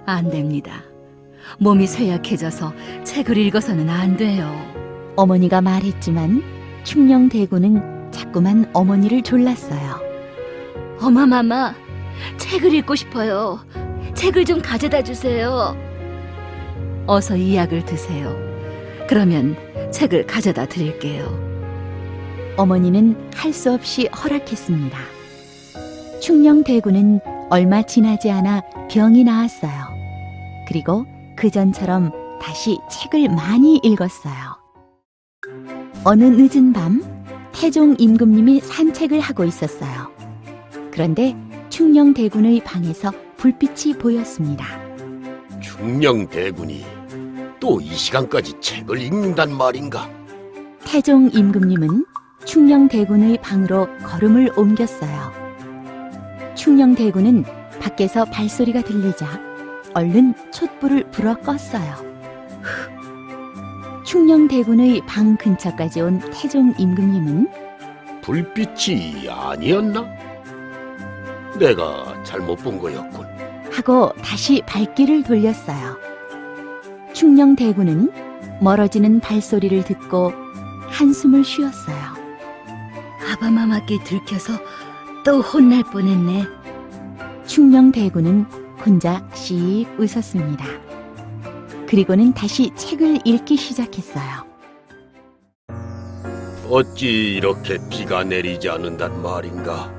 안 됩니다. 몸이 쇠약해져서 책을 읽어서는 안 돼요. 어머니가 말했지만 충녕대군은 자꾸만 어머니를 졸랐어요. 어머마마, 책을 읽고 싶어요. 책을 좀 가져다 주세요. 어서 이 약을 드세요. 그러면 책을 가져다 드릴게요. 어머니는 할 수 없이 허락했습니다. 충녕대군은 얼마 지나지 않아 병이 나았어요. 그리고 그전처럼 다시 책을 많이 읽었어요. 어느 늦은 밤 태종 임금님이 산책을 하고 있었어요. 그런데 충녕대군의 방에서 불빛이 보였습니다. 충녕대군이 또 이 시간까지 책을 읽는단 말인가? 태종 임금님은 충녕대군의 방으로 걸음을 옮겼어요. 충녕대군은 밖에서 발소리가 들리자 얼른 촛불을 불어 껐어요. 충녕대군의 방 근처까지 온 태종 임금님은 불빛이 아니었나? 내가 잘못 본 거였군. 하고 다시 발길을 돌렸어요. 충녕대군은 멀어지는 발소리를 듣고 한숨을 쉬었어요. 아바마마께 들켜서 또 혼날 뻔했네. 충녕대군은 혼자 씩 웃었습니다. 그리고는 다시 책을 읽기 시작했어요. 어찌 이렇게 비가 내리지 않는단 말인가?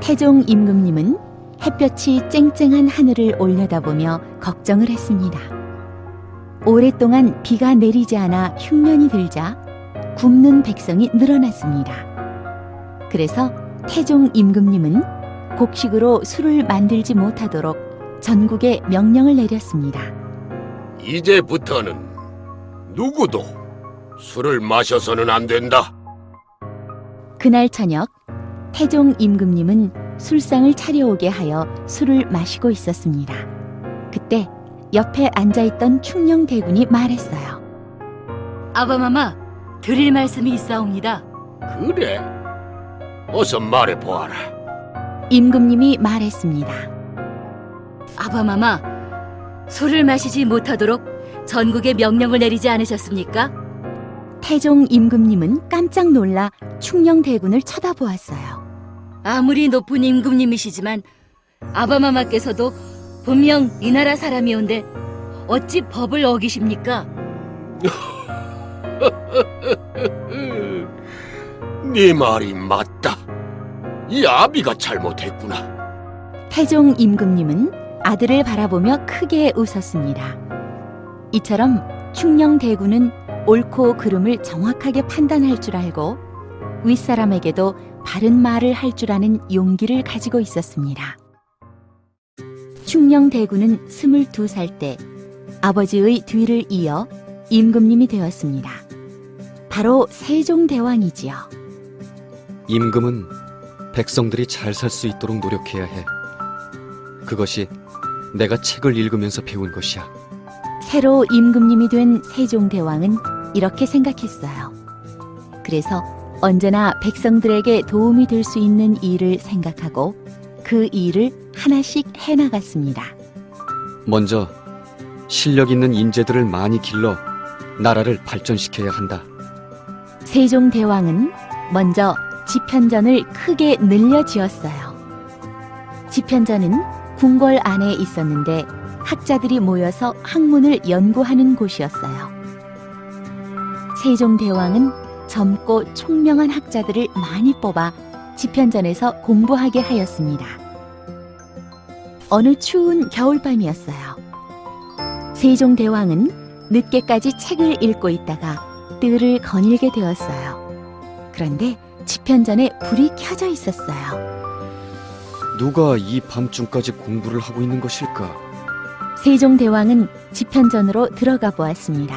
태종 임금님은 햇볕이 쨍쨍한 하늘을 올려다보며 걱정을 했습니다. 오랫동안 비가 내리지 않아 흉년이 들자 굶는 백성이 늘어났습니다. 그래서 태종 임금님은 곡식으로 술을 만들지 못하도록 전국에 명령을 내렸습니다. 이제부터는 누구도 술을 마셔서는 안 된다. 그날 저녁 태종 임금님은 술상을 차려오게 하여 술을 마시고 있었습니다. 그때 옆에 앉아있던 충녕대군이 말했어요. 아바마마, 드릴 말씀이 있사옵니다. 그래? 어서 말해보아라. 임금님이 말했습니다. 아바마마, 술을 마시지 못하도록 전국에 명령을 내리지 않으셨습니까? 태종 임금님은 깜짝 놀라 충녕대군을 쳐다보았어요. 아무리 높은 임금님이시지만 아바마마께서도 분명 이 나라 사람이온데 어찌 법을 어기십니까? 네 말이 맞다. 이 아비가 잘못했구나. 태종 임금님은 아들을 바라보며 크게 웃었습니다. 이처럼 충녕대군은 옳고 그름을 정확하게 판단할 줄 알고 윗사람에게도 바른 말을 할 줄 아는 용기를 가지고 있었습니다. 충녕대군은 22살 때 아버지의 뒤를 이어 임금님이 되었습니다. 바로 세종대왕이지요. 임금은 백성들이 잘 살 수 있도록 노력해야 해. 그것이 내가 책을 읽으면서 배운 것이야. 새로 임금님이 된 세종대왕은 이렇게 생각했어요. 그래서 언제나 백성들에게 도움이 될 수 있는 일을 생각하고 그 일을 하나씩 해나갔습니다. 먼저 실력 있는 인재들을 많이 길러 나라를 발전시켜야 한다. 세종대왕은 먼저 집현전을 크게 늘려 지었어요. 집현전은 궁궐 안에 있었는데 학자들이 모여서 학문을 연구하는 곳이었어요. 세종대왕은 젊고 총명한 학자들을 많이 뽑아 집현전에서 공부하게 하였습니다. 어느 추운 겨울밤이었어요. 세종대왕은 늦게까지 책을 읽고 있다가 뜰을 거닐게 되었어요. 그런데 집현전에 불이 켜져 있었어요. 누가 이 밤중까지 공부를 하고 있는 것일까? 세종대왕은 집현전으로 들어가 보았습니다.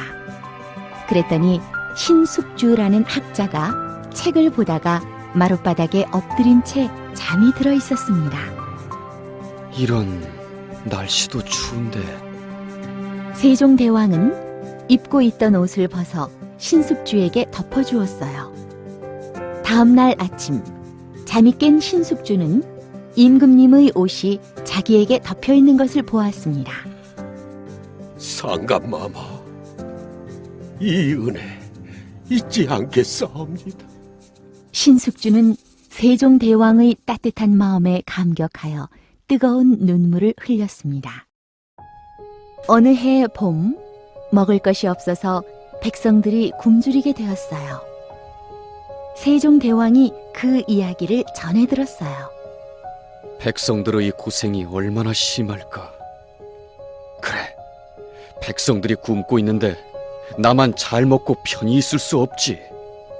그랬더니 신숙주라는 학자가 책을 보다가 마룻바닥에 엎드린 채 잠이 들어 있었습니다. 이런 날씨도 추운데. 세종대왕은 입고 있던 옷을 벗어 신숙주에게 덮어주었어요. 다음 날 아침 잠이 깬 신숙주는 임금님의 옷이 자기에게 덮여 있는 것을 보았습니다. 상감마마, 이 은혜 잊지 않겠사옵니다. 신숙주는 세종대왕의 따뜻한 마음에 감격하여 뜨거운 눈물을 흘렸습니다. 어느 해 봄, 먹을 것이 없어서 백성들이 굶주리게 되었어요. 세종대왕이 그 이야기를 전해 들었어요. 백성들의 고생이 얼마나 심할까. 그래, 백성들이 굶고 있는데 나만 잘 먹고 편히 있을 수 없지.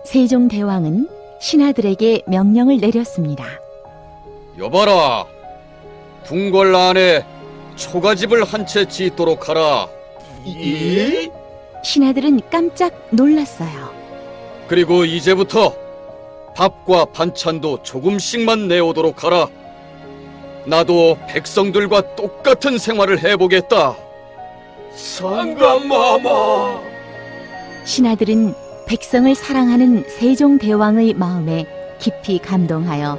세종대왕은 신하들에게 명령을 내렸습니다. 여봐라, 궁궐 안에 초가집을 한 채 짓도록 하라. 예? 신하들은 깜짝 놀랐어요. 그리고 이제부터 밥과 반찬도 조금씩만 내오도록 하라. 나도 백성들과 똑같은 생활을 해보겠다. 상감마마. 신하들은 백성을 사랑하는 세종대왕의 마음에 깊이 감동하여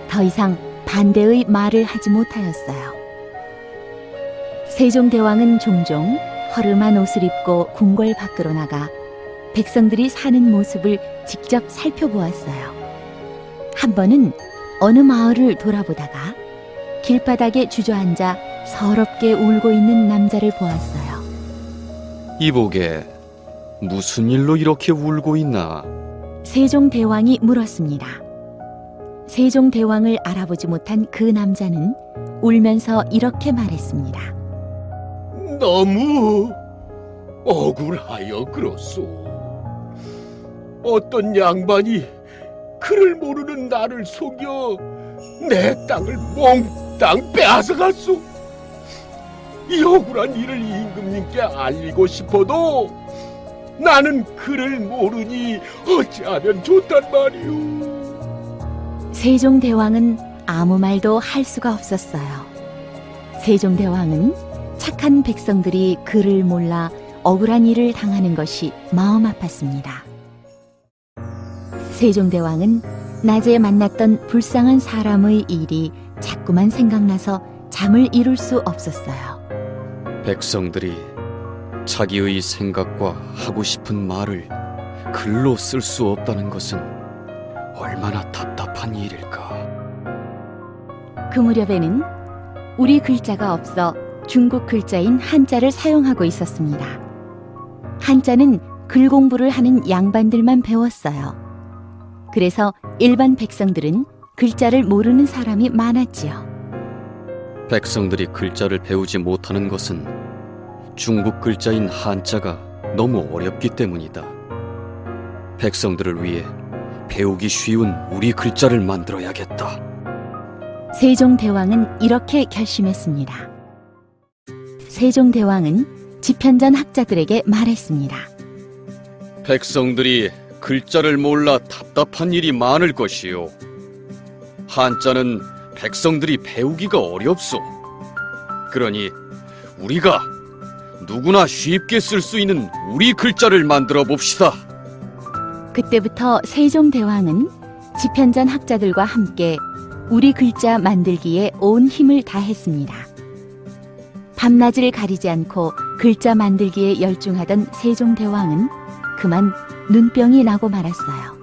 더 이상 반대의 말을 하지 못하였어요. 세종대왕은 종종 허름한 옷을 입고 궁궐 밖으로 나가 백성들이 사는 모습을 직접 살펴보았어요. 한 번은 어느 마을을 돌아보다가 길바닥에 주저앉아 서럽게 울고 있는 남자를 보았어요. 이보게, 무슨 일로 이렇게 울고 있나? 세종대왕이 물었습니다. 세종대왕을 알아보지 못한 그 남자는 울면서 이렇게 말했습니다. 너무 억울하여 그렇소. 어떤 양반이 그를 모르는 나를 속여 내 땅을 몽땅 빼앗아갔소. 이 억울한 일을 임금님께 알리고 싶어도 나는 그를 모르니 어찌하면 좋단 말이오. 세종대왕은 아무 말도 할 수가 없었어요. 세종대왕은 착한 백성들이 그를 몰라 억울한 일을 당하는 것이 마음 아팠습니다. 세종대왕은 낮에 만났던 불쌍한 사람의 일이 자꾸만 생각나서 잠을 이룰 수 없었어요. 백성들이 자기의 생각과 하고 싶은 말을 글로 쓸 수 없다는 것은 얼마나 답답한 일일까. 그 무렵에는 우리 글자가 없어 중국 글자인 한자를 사용하고 있었습니다. 한자는 글 공부를 하는 양반들만 배웠어요. 그래서 일반 백성들은 글자를 모르는 사람이 많았지요. 백성들이 글자를 배우지 못하는 것은 중국 글자인 한자가 너무 어렵기 때문이다. 백성들을 위해 배우기 쉬운 우리 글자를 만들어야겠다. 세종대왕은 이렇게 결심했습니다. 세종대왕은 집현전 학자들에게 말했습니다. 백성들이 글자를 몰라 답답한 일이 많을 것이요. 한자는 백성들이 배우기가 어렵소. 그러니 우리가 누구나 쉽게 쓸 수 있는 우리 글자를 만들어 봅시다. 그때부터 세종대왕은 집현전 학자들과 함께 우리 글자 만들기에 온 힘을 다했습니다. 밤낮을 가리지 않고 글자 만들기에 열중하던 세종대왕은 그만 눈병이 나고 말았어요.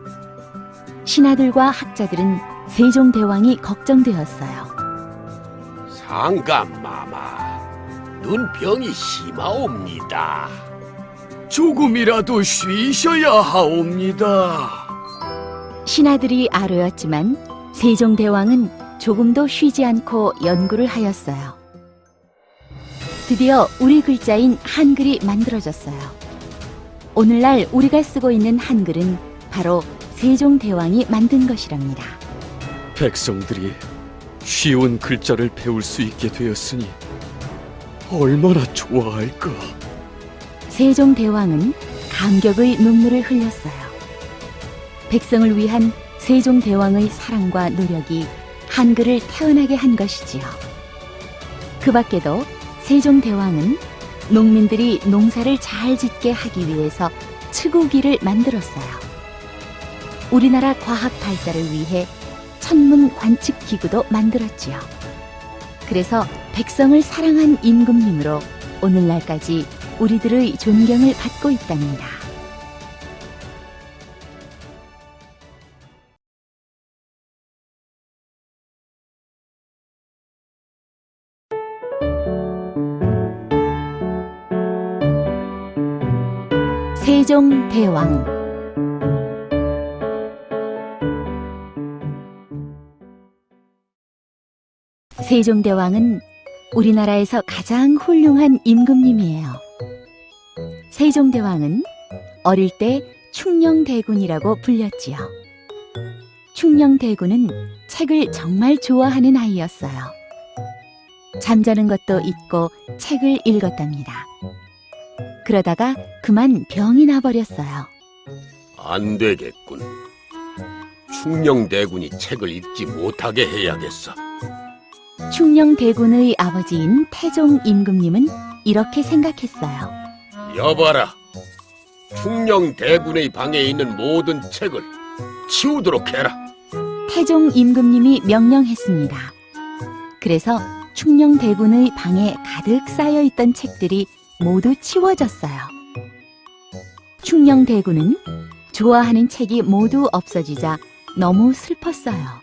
신하들과 학자들은 세종대왕이 걱정되었어요. 상감마마, 눈병이 심하옵니다. 조금이라도 쉬셔야 하옵니다. 신하들이 아뢰었지만 세종대왕은 조금도 쉬지 않고 연구를 하였어요. 드디어 우리 글자인 한글이 만들어졌어요. 오늘날 우리가 쓰고 있는 한글은 바로 세종대왕이 만든 것이랍니다. 백성들이 쉬운 글자를 배울 수 있게 되었으니 얼마나 좋아할까. 세종대왕은 감격의 눈물을 흘렸어요. 백성을 위한 세종대왕의 사랑과 노력이 한글을 태어나게 한 것이지요. 그 밖에도 세종대왕은 농민들이 농사를 잘 짓게 하기 위해서 측우기를 만들었어요. 우리나라 과학 발달을 위해 천문 관측 기구도 만들었지요. 그래서 백성을 사랑한 임금님으로 오늘날까지 우리들의 존경을 받고 있답니다. 세종대왕. 세종대왕은 우리나라에서 가장 훌륭한 임금님이에요. 세종대왕은 어릴 때 충녕대군이라고 불렸지요. 충녕대군은 책을 정말 좋아하는 아이였어요. 잠자는 것도 잊고 책을 읽었답니다. 그러다가 그만 병이 나버렸어요. 안 되겠군. 충녕대군이 책을 읽지 못하게 해야겠어. 충녕대군의 아버지인 태종 임금님은 이렇게 생각했어요. 여봐라. 충녕대군의 방에 있는 모든 책을 치우도록 해라. 태종 임금님이 명령했습니다. 그래서 충녕대군의 방에 가득 쌓여 있던 책들이 모두 치워졌어요. 충녕대군은 좋아하는 책이 모두 없어지자 너무 슬펐어요.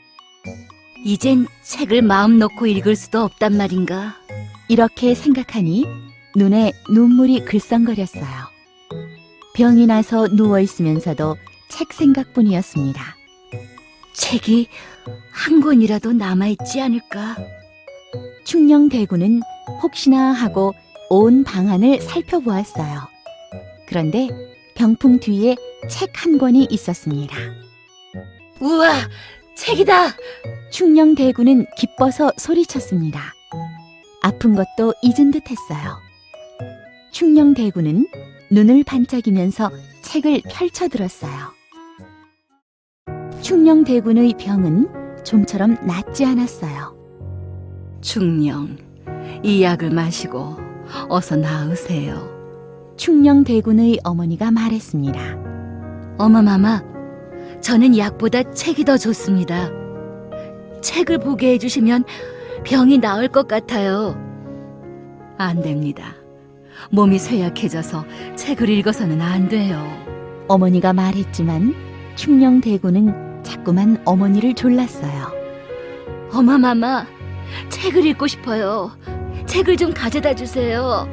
이젠 책을 마음 놓고 읽을 수도 없단 말인가. 이렇게 생각하니 눈에 눈물이 글썽거렸어요. 병이 나서 누워 있으면서도 책 생각뿐이었습니다. 책이 한 권이라도 남아있지 않을까. 충녕대군은 혹시나 하고 온 방안을 살펴보았어요. 그런데 병풍 뒤에 책 한 권이 있었습니다. 우와, 책이다! 충녕대군은 기뻐서 소리쳤습니다. 아픈 것도 잊은 듯 했어요. 충녕대군은 눈을 반짝이면서 책을 펼쳐들었어요. 충녕대군의 병은 좀처럼 낫지 않았어요. 충녕, 이 약을 마시고 어서 나으세요. 충녕대군의 어머니가 말했습니다. 어머마마, 저는 약보다 책이 더 좋습니다. 책을 보게 해주시면 병이 나을 것 같아요. 안 됩니다. 몸이 쇠약해져서 책을 읽어서는 안 돼요. 어머니가 말했지만 충녕대군은 자꾸만 어머니를 졸랐어요. 어머마마, 책을 읽고 싶어요. 책을 좀 가져다 주세요.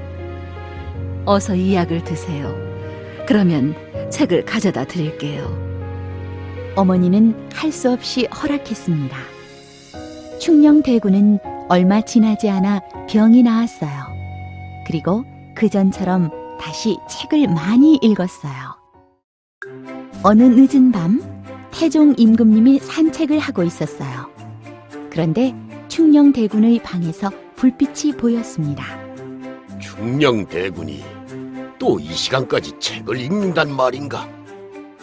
어서 이 약을 드세요. 그러면 책을 가져다 드릴게요. 어머니는 할 수 없이 허락했습니다. 충녕대군은 얼마 지나지 않아 병이 나았어요. 그리고 그전처럼 다시 책을 많이 읽었어요. 어느 늦은 밤 태종 임금님이 산책을 하고 있었어요. 그런데 충녕대군의 방에서 불빛이 보였습니다. 충녕대군이 또 이 시간까지 책을 읽는단 말인가?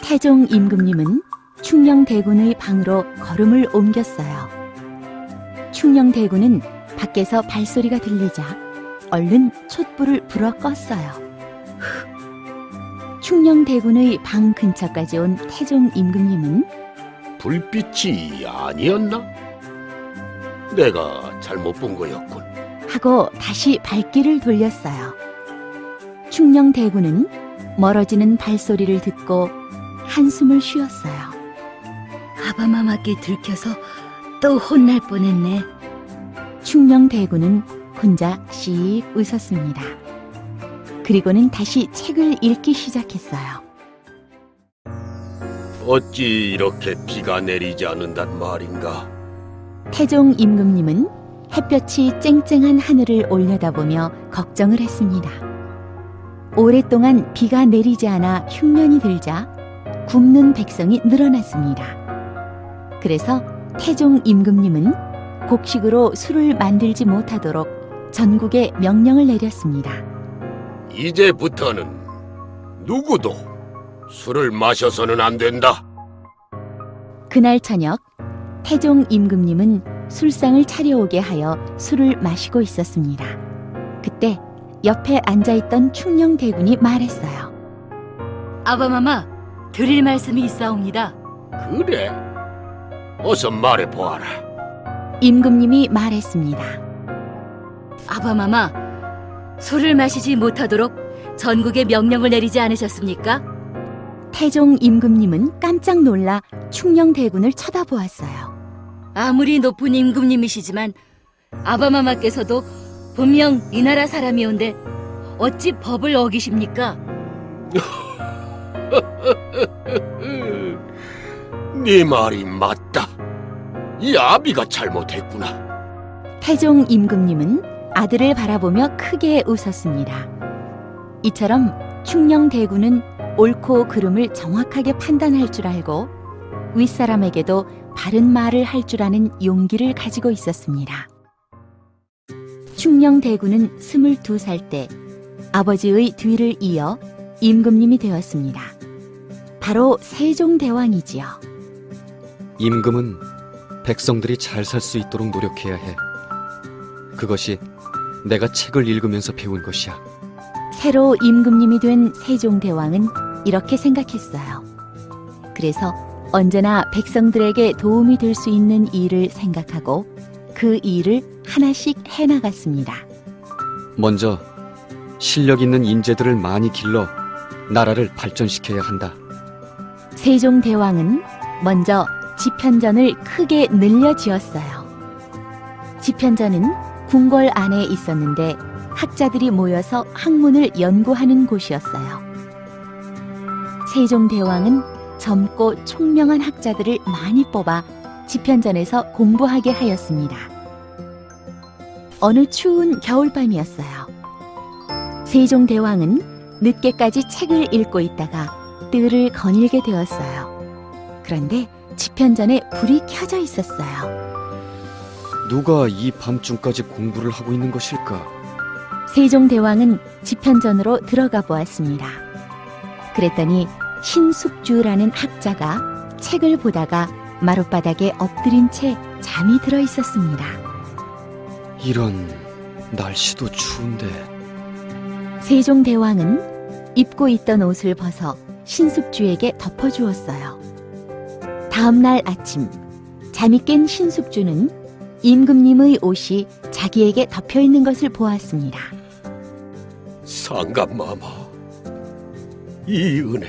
태종 임금님은 충녕대군의 방으로 걸음을 옮겼어요. 충녕대군은 밖에서 발소리가 들리자 얼른 촛불을 불어 껐어요. 충녕대군의 방 근처까지 온 태종 임금님은 불빛이 아니었나? 내가 잘못 본 거였군. 하고 다시 발길을 돌렸어요. 충녕대군은 멀어지는 발소리를 듣고 한숨을 쉬었어요. 아바마마께 들켜서 또 혼날 뻔했네. 충녕대군은 혼자 씩 웃었습니다. 그리고는 다시 책을 읽기 시작했어요. 어찌 이렇게 비가 내리지 않는단 말인가? 태종 임금님은 햇볕이 쨍쨍한 하늘을 올려다보며 걱정을 했습니다. 오랫동안 비가 내리지 않아 흉년이 들자 굶는 백성이 늘어났습니다. 그래서 태종 임금님은 곡식으로 술을 만들지 못하도록 전국에 명령을 내렸습니다. 이제부터는 누구도 술을 마셔서는 안 된다. 그날 저녁 태종 임금님은 술상을 차려오게 하여 술을 마시고 있었습니다. 그때 옆에 앉아있던 충녕대군이 말했어요. 아바마마, 드릴 말씀이 있사옵니다. 그래? 어서 말해보아라. 임금님이 말했습니다. 아바마마, 술을 마시지 못하도록 전국에 명령을 내리지 않으셨습니까? 태종 임금님은 깜짝 놀라 충녕대군을 쳐다보았어요. 아무리 높은 임금님이시지만 아바마마께서도 분명 이 나라 사람이온데 어찌 법을 어기십니까? 네 말이 맞다. 이 아비가 잘못했구나. 태종 임금님은 아들을 바라보며 크게 웃었습니다. 이처럼 충녕대군은 옳고 그름을 정확하게 판단할 줄 알고 윗사람에게도 바른 말을 할 줄 아는 용기를 가지고 있었습니다. 충녕대군은 22살 때 아버지의 뒤를 이어 임금님이 되었습니다. 바로 세종대왕이지요. 임금은 백성들이 잘 살 수 있도록 노력해야 해. 그것이 내가 책을 읽으면서 배운 것이야. 새로 임금님이 된 세종대왕은 이렇게 생각했어요. 그래서 언제나 백성들에게 도움이 될 수 있는 일을 생각하고 그 일을 하나씩 해나갔습니다. 먼저 실력 있는 인재들을 많이 길러 나라를 발전시켜야 한다. 세종대왕은 먼저 집현전을 크게 늘려 지었어요. 집현전은 궁궐 안에 있었는데 학자들이 모여서 학문을 연구하는 곳이었어요. 세종대왕은 젊고 총명한 학자들을 많이 뽑아 집현전에서 공부하게 하였습니다. 어느 추운 겨울밤이었어요. 세종대왕은 늦게까지 책을 읽고 있다가 뜰을 거닐게 되었어요. 그런데 집현전에 불이 켜져 있었어요. 누가 이 밤중까지 공부를 하고 있는 것일까? 세종대왕은 집현전으로 들어가 보았습니다. 그랬더니 신숙주라는 학자가 책을 보다가 마룻바닥에 엎드린 채 잠이 들어 있었습니다. 이런 날씨도 추운데. 세종대왕은 입고 있던 옷을 벗어 신숙주에게 덮어주었어요. 다음 날 아침, 잠이 깬 신숙주는 임금님의 옷이 자기에게 덮여 있는 것을 보았습니다. 상감마마, 이 은혜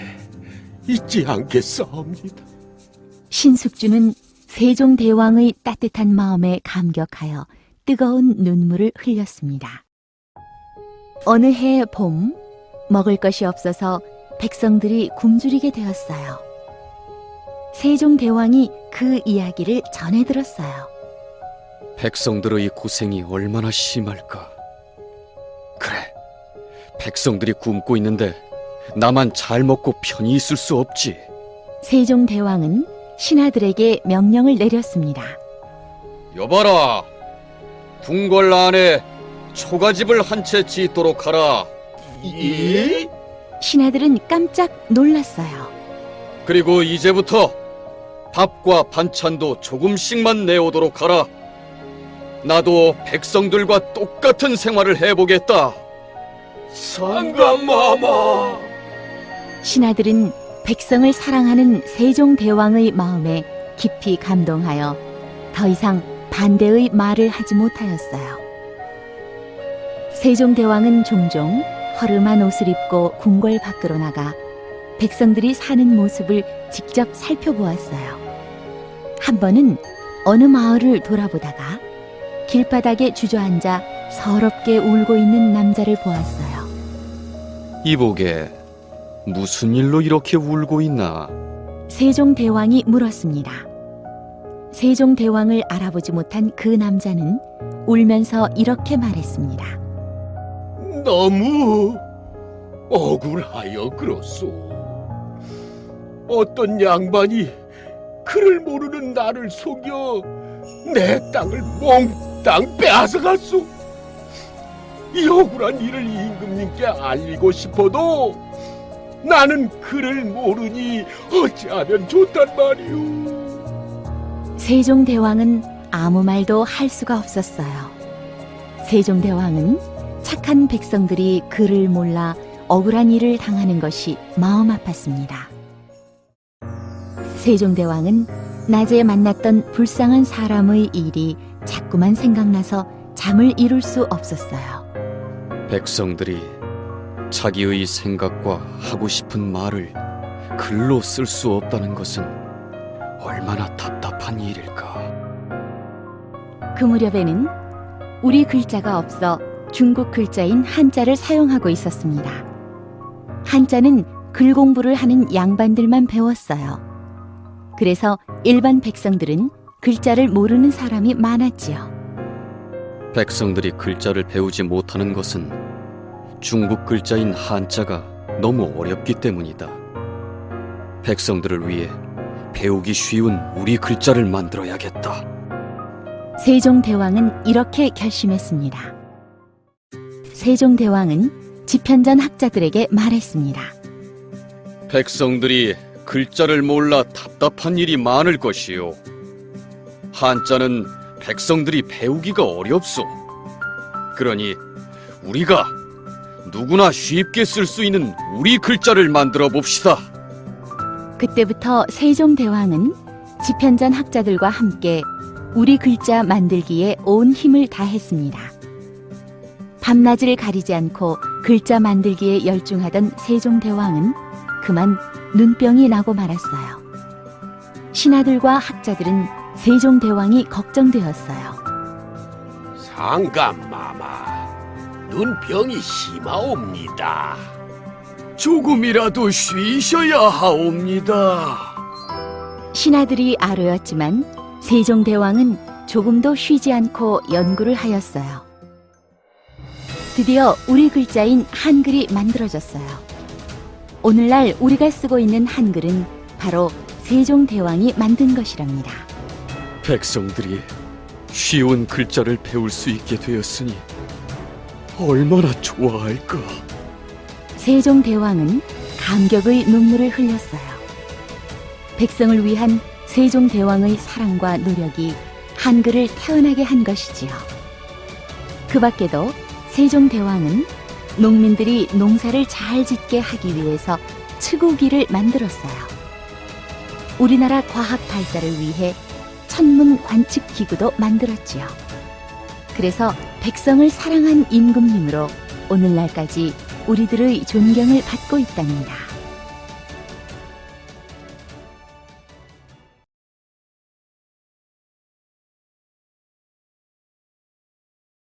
잊지 않겠사옵니다. 신숙주는 세종대왕의 따뜻한 마음에 감격하여 뜨거운 눈물을 흘렸습니다. 어느 해 봄, 먹을 것이 없어서 백성들이 굶주리게 되었어요. 세종대왕이 그 이야기를 전해 들었어요. 백성들의 고생이 얼마나 심할까? 그래, 백성들이 굶고 있는데 나만 잘 먹고 편히 있을 수 없지. 세종대왕은 신하들에게 명령을 내렸습니다. 여봐라, 궁궐 안에 초가집을 한 채 짓도록 하라. 예? 신하들은 깜짝 놀랐어요. 그리고 이제부터 밥과 반찬도 조금씩만 내오도록 하라. 나도 백성들과 똑같은 생활을 해보겠다. 상감마마. 신하들은 백성을 사랑하는 세종대왕의 마음에 깊이 감동하여 더 이상 반대의 말을 하지 못하였어요. 세종대왕은 종종 허름한 옷을 입고 궁궐 밖으로 나가 백성들이 사는 모습을 직접 살펴보았어요. 한 번은 어느 마을을 돌아보다가 길바닥에 주저앉아 서럽게 울고 있는 남자를 보았어요. 이보게, 무슨 일로 이렇게 울고 있나? 세종대왕이 물었습니다. 세종대왕을 알아보지 못한 그 남자는 울면서 이렇게 말했습니다. 너무 억울하여 그렇소. 어떤 양반이 그를 모르는 나를 속여 내 땅을 몽땅 빼앗아갔소. 이 억울한 일을 임금님께 알리고 싶어도 나는 그를 모르니 어찌하면 좋단 말이오. 세종대왕은 아무 말도 할 수가 없었어요. 세종대왕은 착한 백성들이 그를 몰라 억울한 일을 당하는 것이 마음 아팠습니다. 세종대왕은 낮에 만났던 불쌍한 사람의 일이 자꾸만 생각나서 잠을 이룰 수 없었어요. 백성들이 자기의 생각과 하고 싶은 말을 글로 쓸 수 없다는 것은 얼마나 답답한 일일까. 그 무렵에는 우리 글자가 없어 중국 글자인 한자를 사용하고 있었습니다. 한자는 글 공부를 하는 양반들만 배웠어요. 그래서 일반 백성들은 글자를 모르는 사람이 많았지요. 백성들이 글자를 배우지 못하는 것은 중국 글자인 한자가 너무 어렵기 때문이다. 백성들을 위해 배우기 쉬운 우리 글자를 만들어야겠다. 세종대왕은 이렇게 결심했습니다. 세종대왕은 집현전 학자들에게 말했습니다. 백성들이 글자를 몰라 답답한 일이 많을 것이요. 한자는 백성들이 배우기가 어렵소. 그러니 우리가 누구나 쉽게 쓸 수 있는 우리 글자를 만들어 봅시다. 그때부터 세종대왕은 집현전 학자들과 함께 우리 글자 만들기에 온 힘을 다했습니다. 밤낮을 가리지 않고 글자 만들기에 열중하던 세종대왕은 그만 눈병이 나고 말았어요. 신하들과 학자들은 세종대왕이 걱정되었어요. 상감마마, 눈병이 심하옵니다. 조금이라도 쉬셔야 하옵니다. 신하들이 아뢰었지만 세종대왕은 조금도 쉬지 않고 연구를 하였어요. 드디어 우리 글자인 한글이 만들어졌어요. 오늘날 우리가 쓰고 있는 한글은 바로 세종대왕이 만든 것이랍니다. 백성들이 쉬운 글자를 배울 수 있게 되었으니 얼마나 좋아할까. 세종대왕은 감격의 눈물을 흘렸어요. 백성을 위한 세종대왕의 사랑과 노력이 한글을 태어나게 한 것이지요. 그 밖에도 세종대왕은 농민들이 농사를 잘 짓게 하기 위해서 츠구기를 만들었어요. 우리나라 과학 발달을 위해 천문 관측 기구도 만들었지요. 그래서 백성을 사랑한 임금님으로 오늘날까지 우리들의 존경을 받고 있답니다.